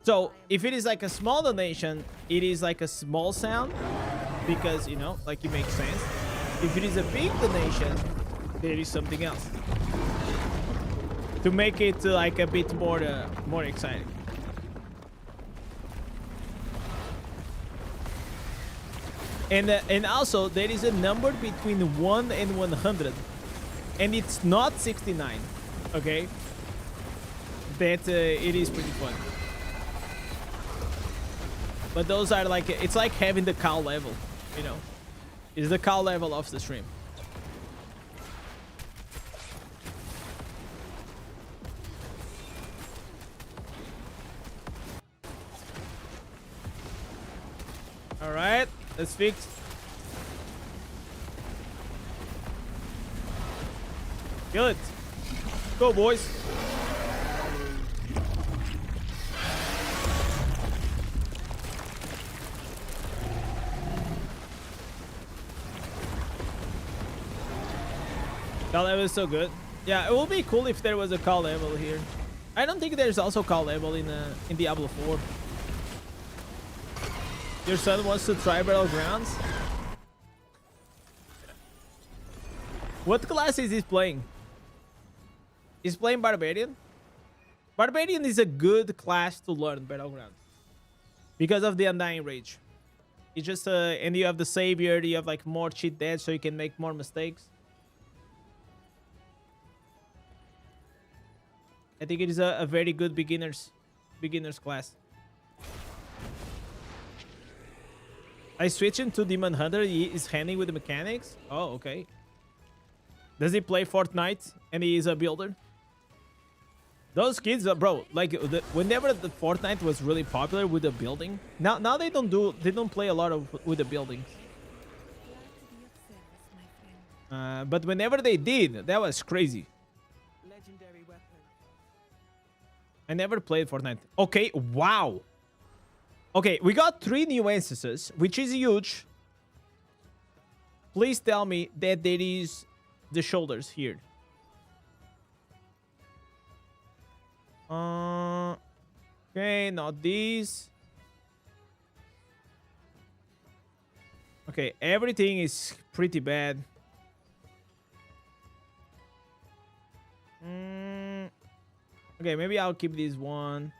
So if it is like a small donation, it is like a small sound because, you know, like it makes sense. If it is a big donation, there is something else to make it like a bit more exciting. And also there is a number between 1 and 100, and it's not 69. Okay, that it is pretty fun. But those are like, it's like having the cow level, you know. It's the cow level of the stream. All right, let's fix. Kill it. Go, boys. Call level is so good. Yeah, it will be cool if there was a call level here. I don't think there's also call level in Diablo 4. Your son wants to try Battlegrounds? What class is he playing? He's playing Barbarian? Barbarian is a good class to learn Battlegrounds because of the Undying Rage. It's just and you have the Savior, you have like more cheat dead so you can make more mistakes. I think it is a very good beginners class. I switched him to Demon Hunter. He is handy with the mechanics. Oh, okay. Does he play Fortnite and he is a builder? Those kids, bro, like whenever the Fortnite was really popular with the building, now they don't play a lot with the buildings. But whenever they did, that was crazy. I never played Fortnite. Okay, wow. Okay, we got 3 new instances, which is huge. Please tell me that there is the shoulders here. Okay, not these. Okay, everything is pretty bad. Okay, maybe I'll keep this one.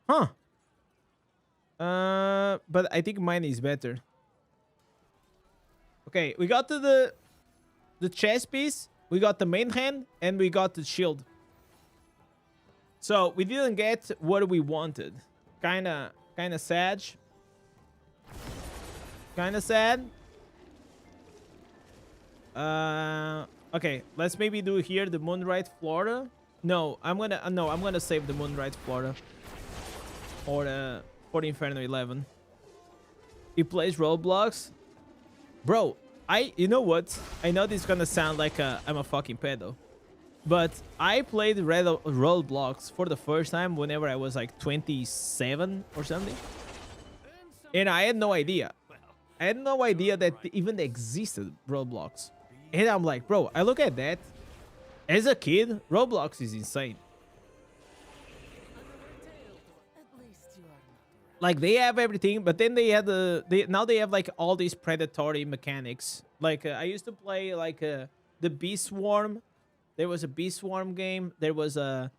Huh. But I think mine is better. Okay, we got to the chest piece, we got the main hand, and we got the shield. So we didn't get what we wanted. Kinda sad. Kinda sad. Okay, let's maybe do here the Moonlight Flora. No, I'm gonna save the Moonlight Flora for Inferno 11. He plays Roblox. Bro, You know what? I know this is gonna sound like I'm a fucking pedo, but I played Roblox for the first time whenever I was like 27 or something, and I had no idea. I had no idea that even existed Roblox, and I'm like, bro, I look at that as a kid. Roblox is insane. Like they have everything, but then they had now they have like all these predatory mechanics. Like I used to play like the Bee Swarm. There was a Bee Swarm game. There was a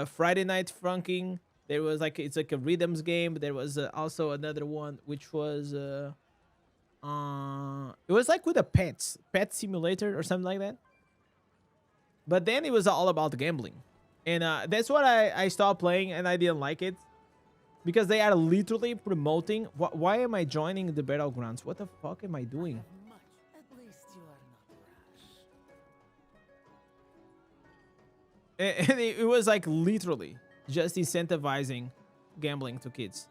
Friday Night Funkin'. There was like it's like a rhythms game. There was also another one which was it was like with a pet simulator or something like that. But then it was all about gambling, and that's what I stopped playing, and I didn't like it. Because they are literally promoting. Why am I joining the battlegrounds? What the fuck am I doing? And it was like literally just incentivizing gambling to kids.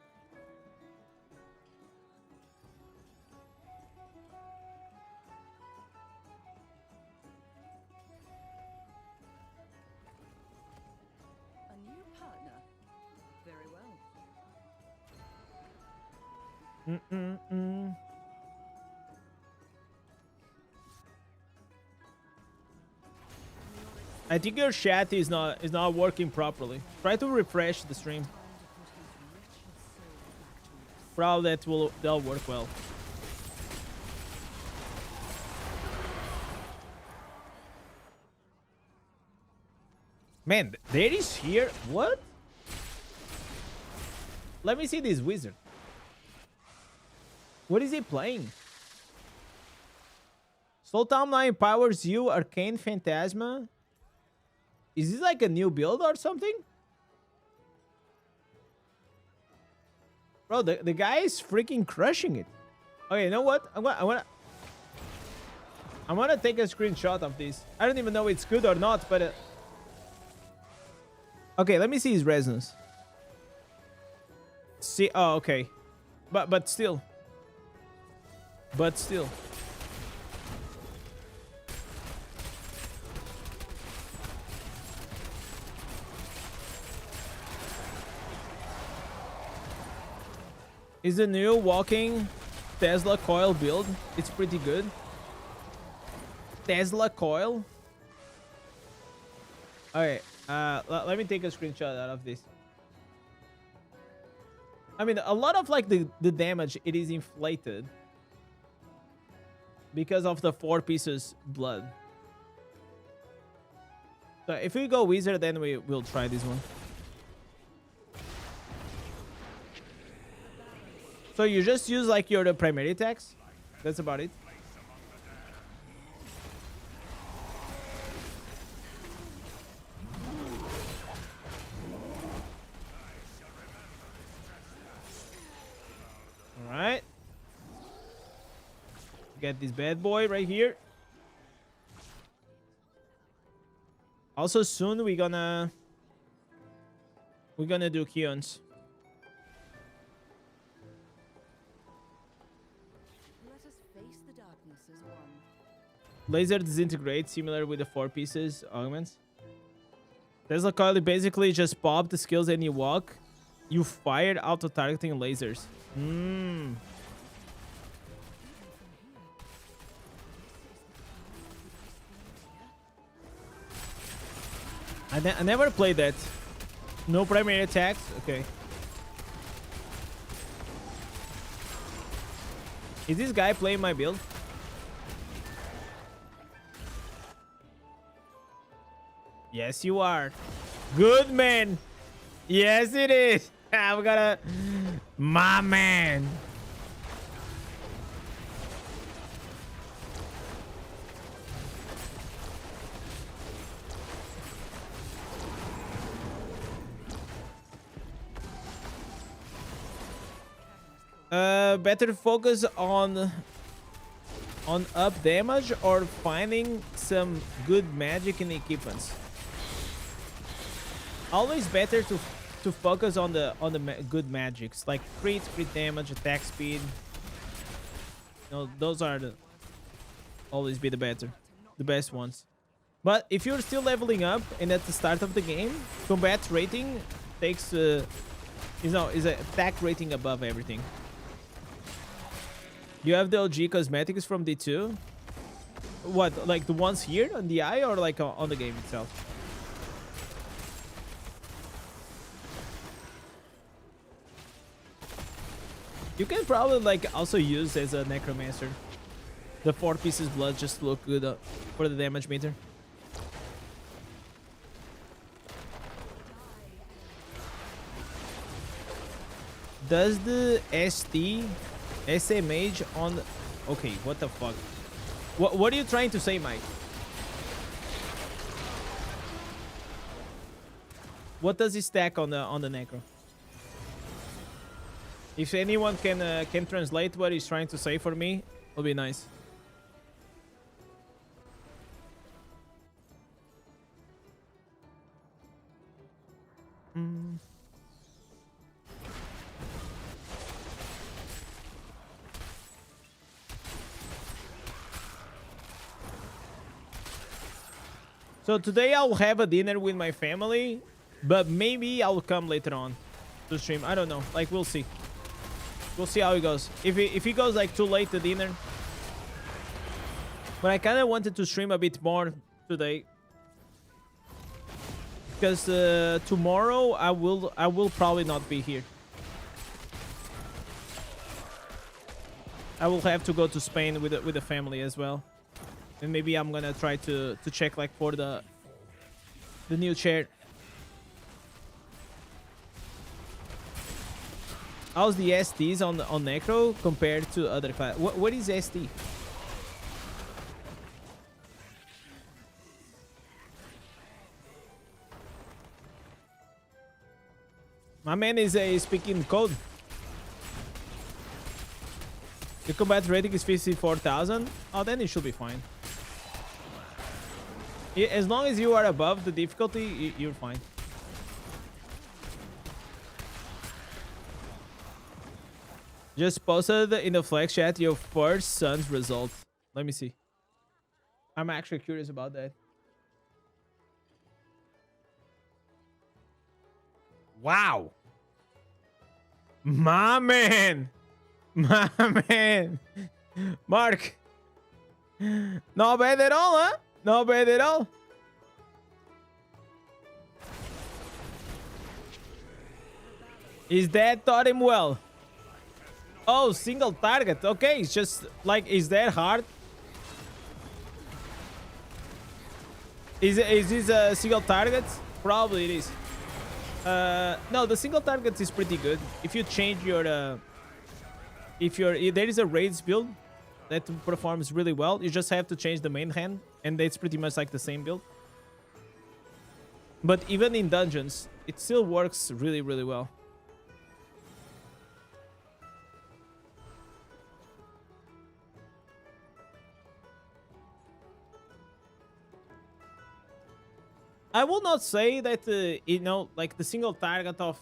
I think your chat is not working properly. Try to refresh the stream. Probably that'll work well. Man, there is here. What? Let me see this wizard. What is he playing? Slow Time now empowers you, Arcane Phantasma. Is this like a new build or something? Bro, the guy is freaking crushing it. Okay, you know what? I wanna take a screenshot of this. I don't even know if it's good or not, but okay, let me see his resonance. See, oh, okay, but still. But still. Is the new walking Tesla coil build? It's pretty good. Tesla coil? Okay, let me take a screenshot out of this. I mean, a lot of like the damage, it is inflated. Because of the 4 pieces blood. So if we go wizard, then we'll try this one. So you just use like your primary attacks. That's about it. All right. Get this bad boy right here. Also soon we're gonna do Keons. Let us face the darkness as one. Laser disintegrate, similar with the 4 pieces augments. Tesla coil basically just pop the skills and you walk. You fired auto targeting lasers. I never played that. No primary attacks? Okay. Is this guy playing my build? Yes, you are. Good man. Yes, it is. I'm gonna... My man. Better focus on up damage or finding some good magic in equipments. Always better to focus on the good magics like crit damage, attack speed. You know, those are always be the best ones. But if you're still leveling up and at the start of the game, combat rating takes is a attack rating above everything. You have the OG cosmetics from D2. What, like the ones here on the eye or like on the game itself? You can probably like also use as a necromancer. The 4 pieces blood just look good for the damage meter. Does the SMH on... Okay, what the fuck? What are you trying to say, Mike? What does he stack on the necro? If anyone can translate what he's trying to say for me, it'll be nice. So today I'll have a dinner with my family, but maybe I'll come later on to stream. I don't know. Like, we'll see. We'll see how it goes. If it goes like too late to dinner. But I kind of wanted to stream a bit more today. Because tomorrow I will probably not be here. I will have to go to Spain with the family as well. And maybe I'm gonna try to check like for the new chair. How's the STs on Necro compared to other class? What is ST? My man is speaking code. The combat rating is 54,000. Oh, then it should be fine. Yeah, as long as you are above the difficulty, you're fine. Just posted in the flex chat your first son's result. Let me see. I'm actually curious about that. Wow. My man. My man. Mark. Not bad at all, huh? Not bad at all. His dad taught him well. Oh, single target. Okay, it's just like, is that hard? Is this a single target? Probably it is. No, the single target is pretty good. If you change your if there is a raids build that performs really well, you just have to change the main hand and it's pretty much like the same build. But even in dungeons, it still works really, really well. I will not say that, you know, like the single target of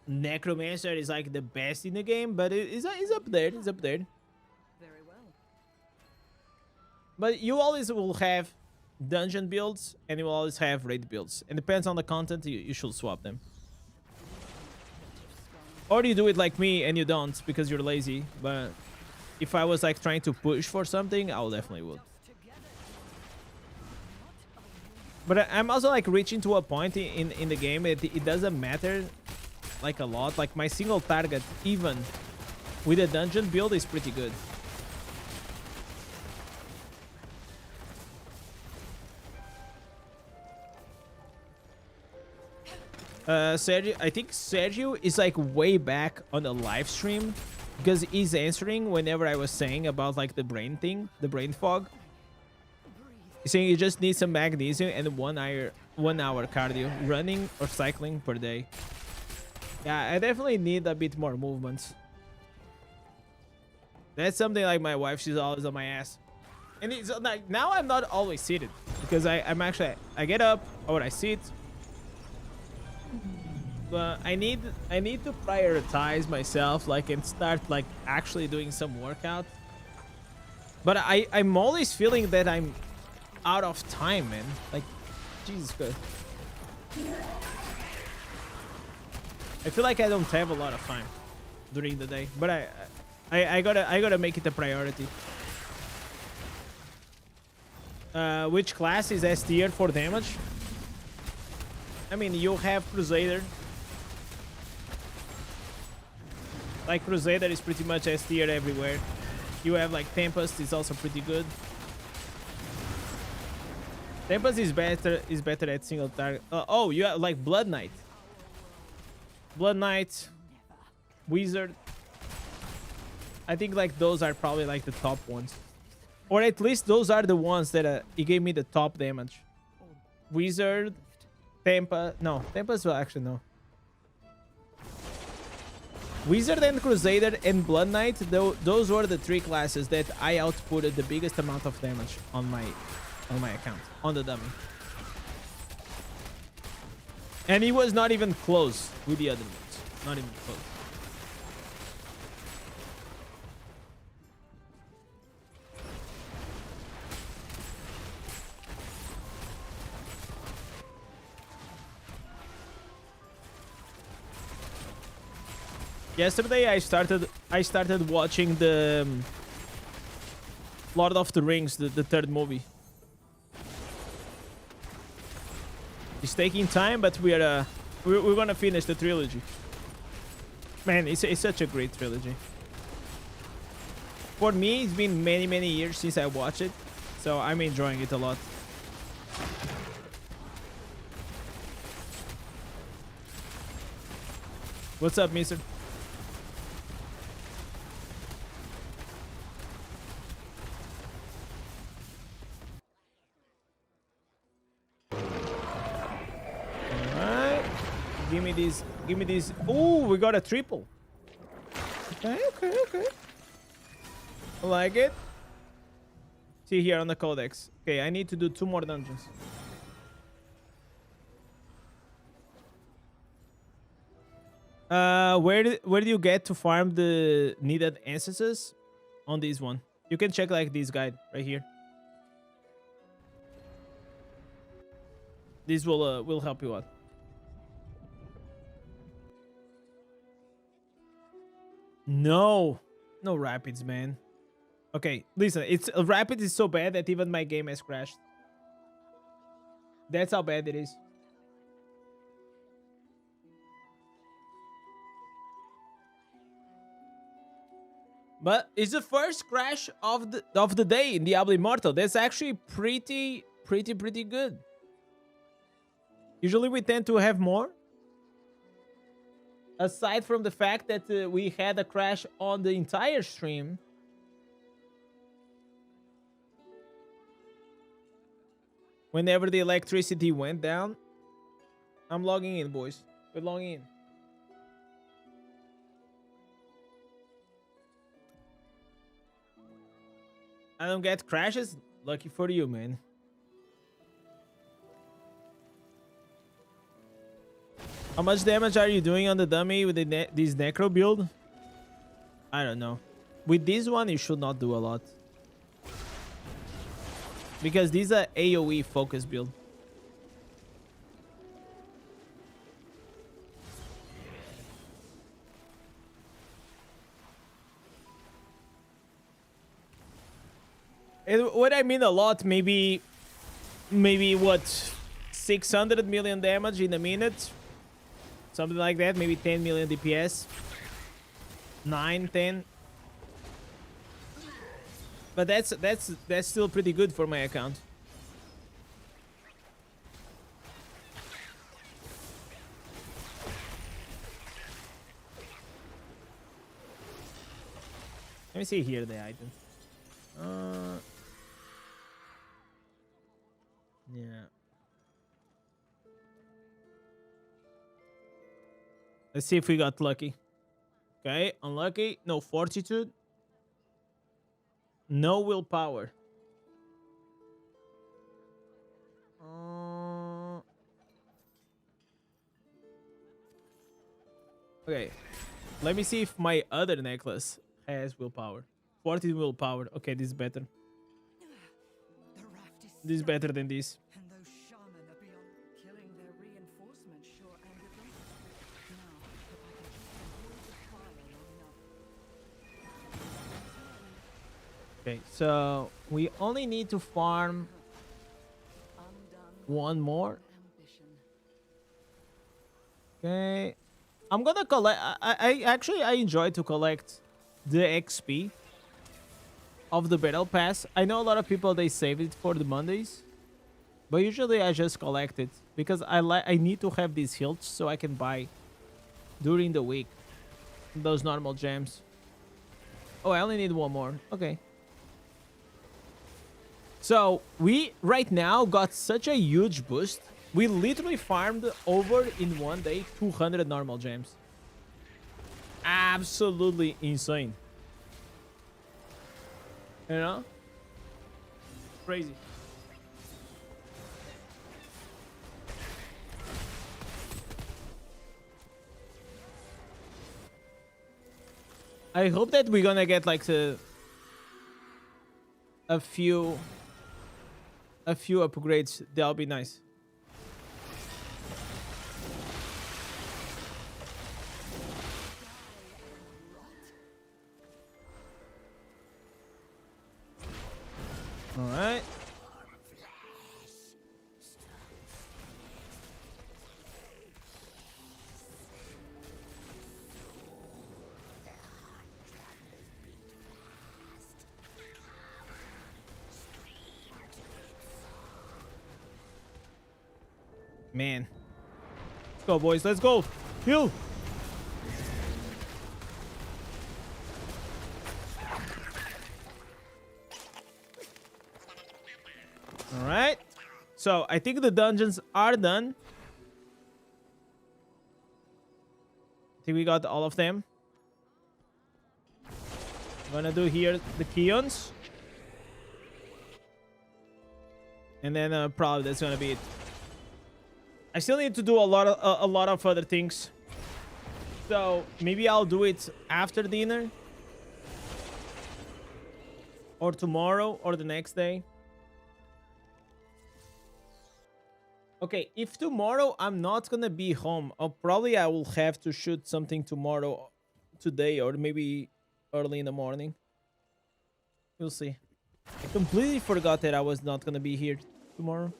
Necromancer is like the best in the game, but it's up there. It's up there. Very well. But you always will have dungeon builds and you will always have raid builds. And depends on the content, you should swap them. Or you do it like me and you don't because you're lazy. But if I was like trying to push for something, I definitely would. But I'm also like reaching to a point in the game, it doesn't matter like a lot. Like my single target, even with a dungeon build, is pretty good. Sergio, I think Sergio is like way back on the live stream because he's answering whenever I was saying about like the brain thing, the brain fog. He's saying you just need some magnesium and 1 hour cardio, running or cycling per day. Yeah, I definitely need a bit more movements. That's something like my wife, she's always on my ass. And it's like, now I'm not always seated because I get up or I sit. But I need to prioritize myself, like, and start like actually doing some workout. But I'm always feeling that I'm out of time, man. Like, Jesus Christ. I feel like I don't have a lot of time during the day, but I gotta make it a priority. Which class is S tier for damage? I mean, you have Crusader. Like, Crusader is pretty much S tier everywhere. You have like Tempest is also pretty good. Tempest is better at single target. Oh, you have like Blood Knight. Blood Knight, Wizard. I think like those are probably like the top ones. Or at least those are the ones that it gave me the top damage. Wizard, Tempest, well, actually no. Wizard and Crusader and Blood Knight, those were the three classes that I outputted the biggest amount of damage on my account, on the dummy. And he was not even close with the other ones. Not even close. Yesterday I started watching the Lord of the Rings, the third movie. It's taking time, but we're gonna finish the trilogy. Man, it's such a great trilogy. For me, it's been many years since I watched it, so I'm enjoying it a lot. What's up, mister? Give me these. Oh, we got a triple. Okay. I like it. See here on the codex. Okay, I need to do 2 more dungeons. Where do you get to farm the needed essences? On this one. You can check like this guide right here. This will help you out. No rapids, man. Okay, listen, rapids is so bad that even my game has crashed. That's how bad it is. But it's the first crash of the day in Diablo Immortal. That's actually pretty good. Usually we tend to have more. Aside from the fact that we had a crash on the entire stream. Whenever the electricity went down. I'm logging in, boys. We're logging in. I don't get crashes? Lucky for you, man. How much damage are you doing on the dummy with this necro build? I don't know. With this one, you should not do a lot. Because this is a AoE focus build. What I mean a lot, maybe what, 600 million damage in a minute? Something like that, maybe 10 million DPS. 9, 10. But that's still pretty good for my account. Let me see here the item. Yeah. Let's see if we got lucky. Okay, unlucky. No fortitude. No willpower. Okay. Let me see if my other necklace has willpower. 14 willpower. Okay, this is better. The raft is This is set, better than this. and those shaman are beyond killing their reinforcements. Sure, angered them. Now, if I can just avoid the fire long enough. Okay, so we only need to farm Undone one more. ambition. Okay, I'm gonna collect. I actually I enjoy to collect the XP of the battle pass. I know a lot of people they save it for the Mondays, but usually I just collect it because I need to have these hilts so I can buy during the week those normal gems. Oh, I only need one more. Okay. So we right now got such a huge boost. We literally farmed over in one day 200 normal gems. Absolutely insane. You know? Crazy. I hope that we're gonna get like a few upgrades. That'll be nice. All right. Man. Let's go, boys. Let's go. Heal. All right. So I think the dungeons are done. I think we got all of them. I'm gonna do here the Keons. And then probably that's gonna be it. I still need to do a lot of other things. So maybe I'll do it after dinner. Or tomorrow or the next day. Okay, if tomorrow I'm not gonna be home, probably I will have to shoot something tomorrow, today, or maybe early in the morning. We'll see. I completely forgot that I was not gonna be here tomorrow.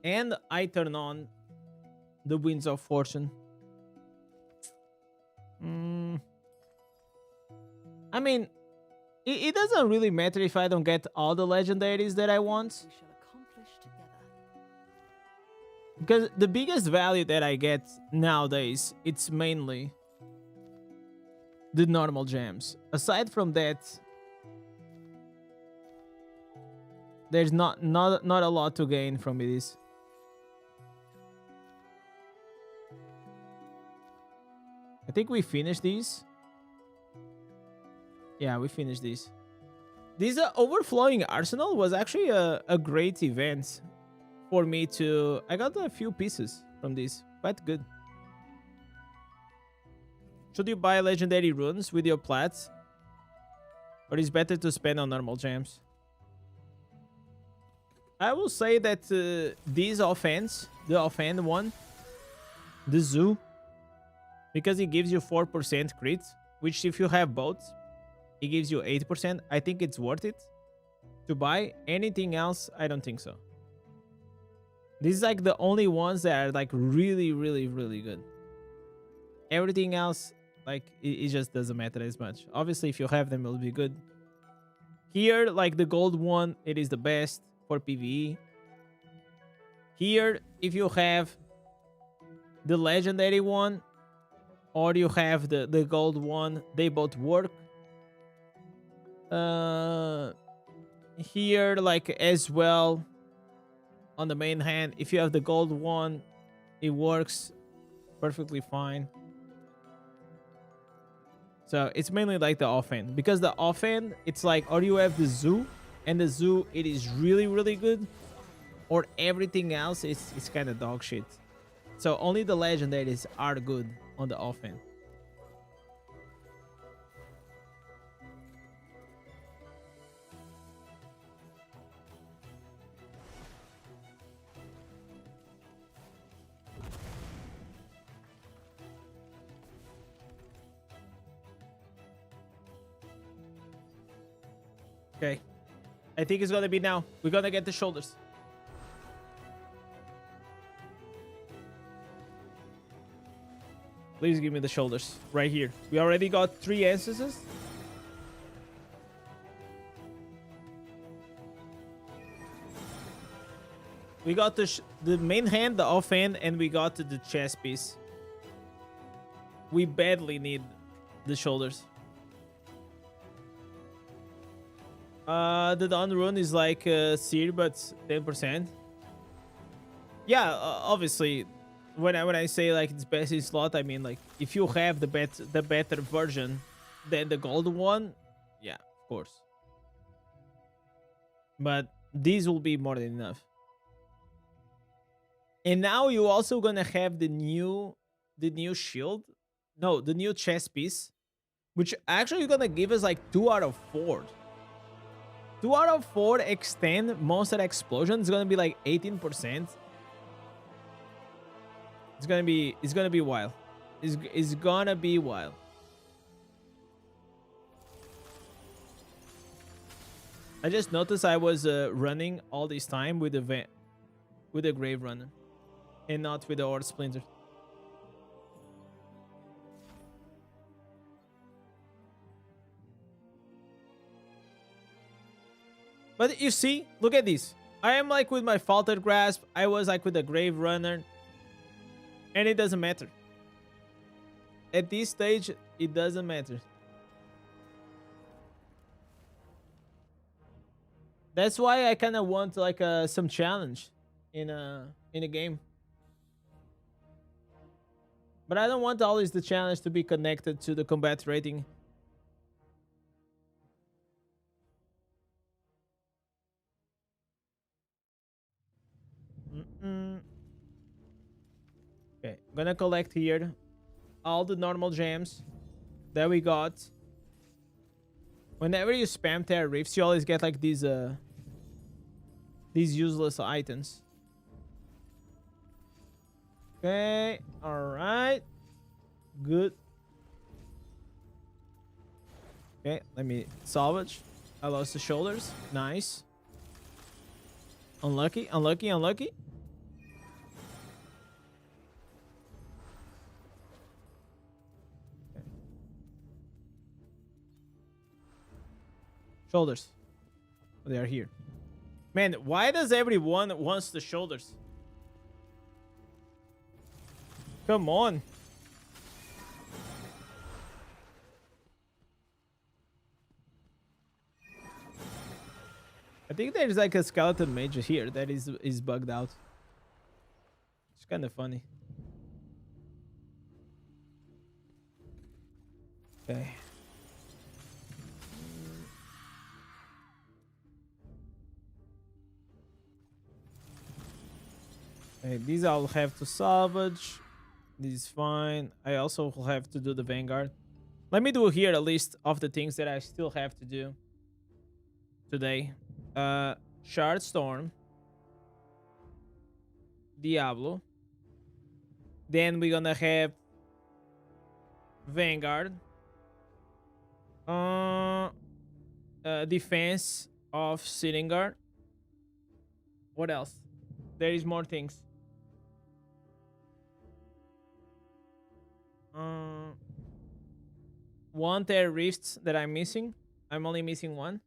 And I turn on the Winds of Fortune. I mean, it doesn't really matter if I don't get all the legendaries that I want. We shall accomplish together. Because the biggest value that I get nowadays, it's mainly the normal gems. Aside from that, there's not a lot to gain from this. I think we finished these. Yeah, we finished these. This overflowing arsenal was actually a great event for me to... I got a few pieces from this. Quite good. Should you buy legendary runes with your plats? Or is it better to spend on normal gems? I will say that this offense, the offend one, the zoo, because it gives you 4% crit, which if you have both, it gives you 8%. I think it's worth it to buy. Anything else, I don't think so. This is like the only ones that are like really, really, really good. Everything else, like it just doesn't matter as much. Obviously, if you have them, it'll be good. Here, like the gold one, it is the best for PvE. Here, if you have the legendary one or you have the gold one, they both work. Here, like as well, on the main hand, if you have the gold one, it works perfectly fine. So it's mainly like the offhand, because the offhand, it's like, or you have the zoo, and the zoo, it is really, really good, or everything else is kind of dog shit. So only the legendaries are good on the offhand. Okay. I think it's gonna be now. We're gonna get the shoulders. Please give me the shoulders. Right here. We already got 3 instances. We got the main hand, the offhand, and we got the chest piece. We badly need the shoulders. The down rune is like seer, but 10%. Yeah, obviously, when I say like it's best in slot, I mean like if you have the better version than the golden one, yeah, of course. But these will be more than enough. And now you also gonna have the new shield, no, the new chest piece, which actually gonna give us like 2 out of 4. 2 out of 4 extend monster explosion. It's gonna be like 18%. It's gonna be wild. It's gonna be wild. I just noticed I was running all this time with the grave runner, and not with the ore splinter. But you see, look at this. I am like with my faltered grasp. I was like with the grave runner. And it doesn't matter. At this stage, it doesn't matter. That's why I kind of want like some challenge in a game. But I don't want always the challenge to be connected to the combat rating. Okay, I'm gonna collect here all the normal gems that we got. Whenever you spam Terra Rifts, you always get like these useless items. Okay, all right, good. Okay, let me salvage. I lost the shoulders. Nice. Unlucky, unlucky, unlucky. Shoulders. They are here. Man, why does everyone wants the shoulders? Come on. I think there's like a skeleton mage here that is bugged out. It's kind of funny. Okay. Okay, these I'll have to salvage. This is fine. I also will have to do the Vanguard. Let me do here a list of the things that I still have to do today. Shard Storm. Diablo. Then we're gonna have Vanguard. Defense of Sitting Guard. What else? There is more things. One Terra Rifts that I'm missing. I'm only missing one.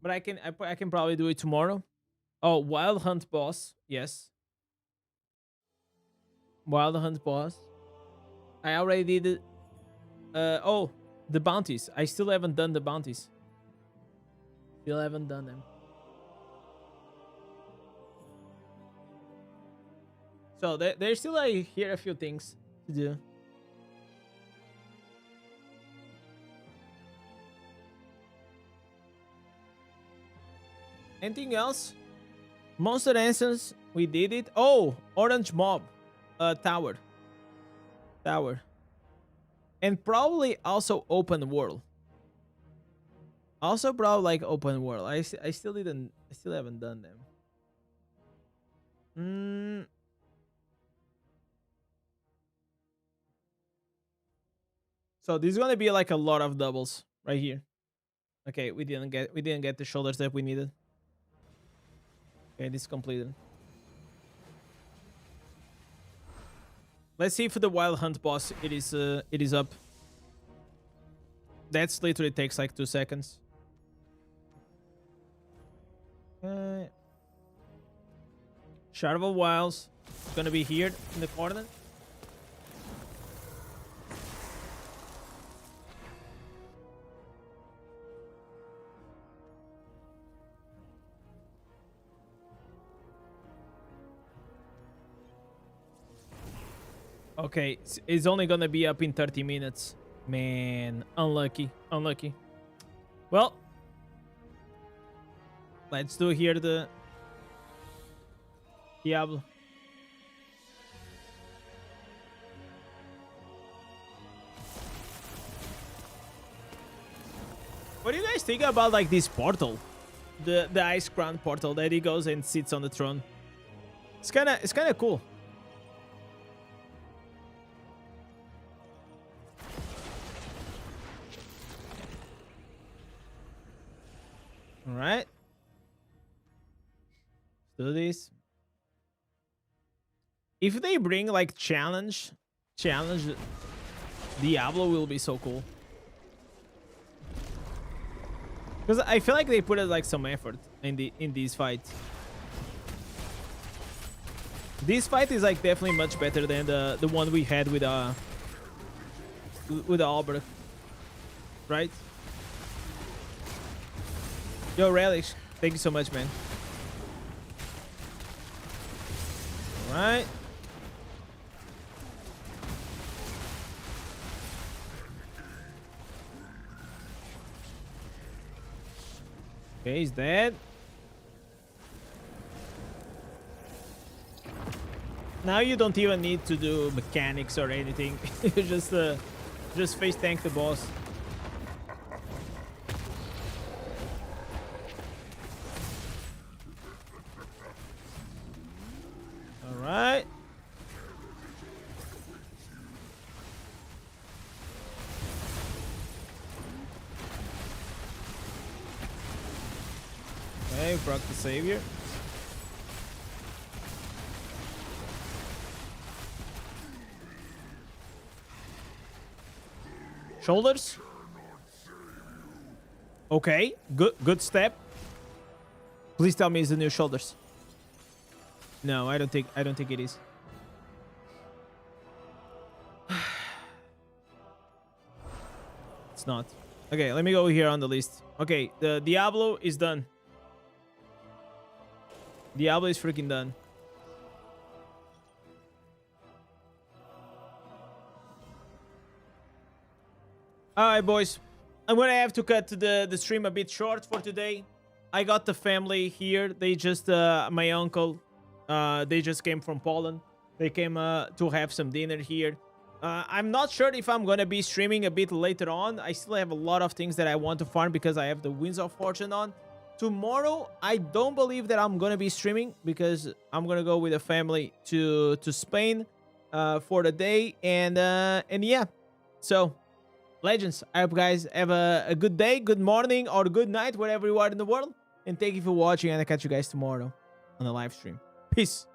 But I can probably do it tomorrow. Oh, Wild Hunt boss. Yes. Wild Hunt boss. I already did it. Oh, the bounties. I still haven't done the bounties. Still haven't done them. So there's still like here a few things to do. Anything else? Monster Answers, we did it. Oh, Orange Mob. Tower. Tower. And probably also Open World. Also probably like Open World. I still haven't done them. So this is gonna be like a lot of doubles right here. Okay, we didn't get the shoulders that we needed. Okay, this is completed. Let's see if the Wild Hunt boss it is up. That's literally takes like 2 seconds. Shadow of Wilds is gonna be here in the corner. Okay, it's only gonna be up in 30 minutes. Man, unlucky, unlucky. Well, let's do here the Diablo. What do you guys think about like this portal? The Ice Crown portal that he goes and sits on the throne. It's kinda cool. All right. Let's do this. If they bring like challenge Diablo will be so cool. Because I feel like they put like some effort in these fights. This fight is like definitely much better than the one we had with Albert, right? Yo, Relish, thank you so much, man. All right. Okay, he's dead. Now you don't even need to do mechanics or anything. You just face tank the boss. All right. Okay, broke the savior. Shoulders. Okay, good step. Please tell me it's the new shoulders. No, I don't think it is. It's not. Okay, let me go here on the list. Okay, the Diablo is done. Diablo is freaking done. Alright, boys. I'm gonna have to cut the stream a bit short for today. I got the family here. They just, my uncle, they just came from Poland. They came to have some dinner here. I'm not sure if I'm gonna be streaming a bit later on. I still have a lot of things that I want to farm because I have the Winds of Fortune on. Tomorrow, I don't believe that I'm gonna be streaming because I'm gonna go with the family to Spain for the day. And yeah, so... Legends, I hope you guys have a good day, good morning, or good night, wherever you are in the world. And thank you for watching, and I'll catch you guys tomorrow on the live stream. Peace.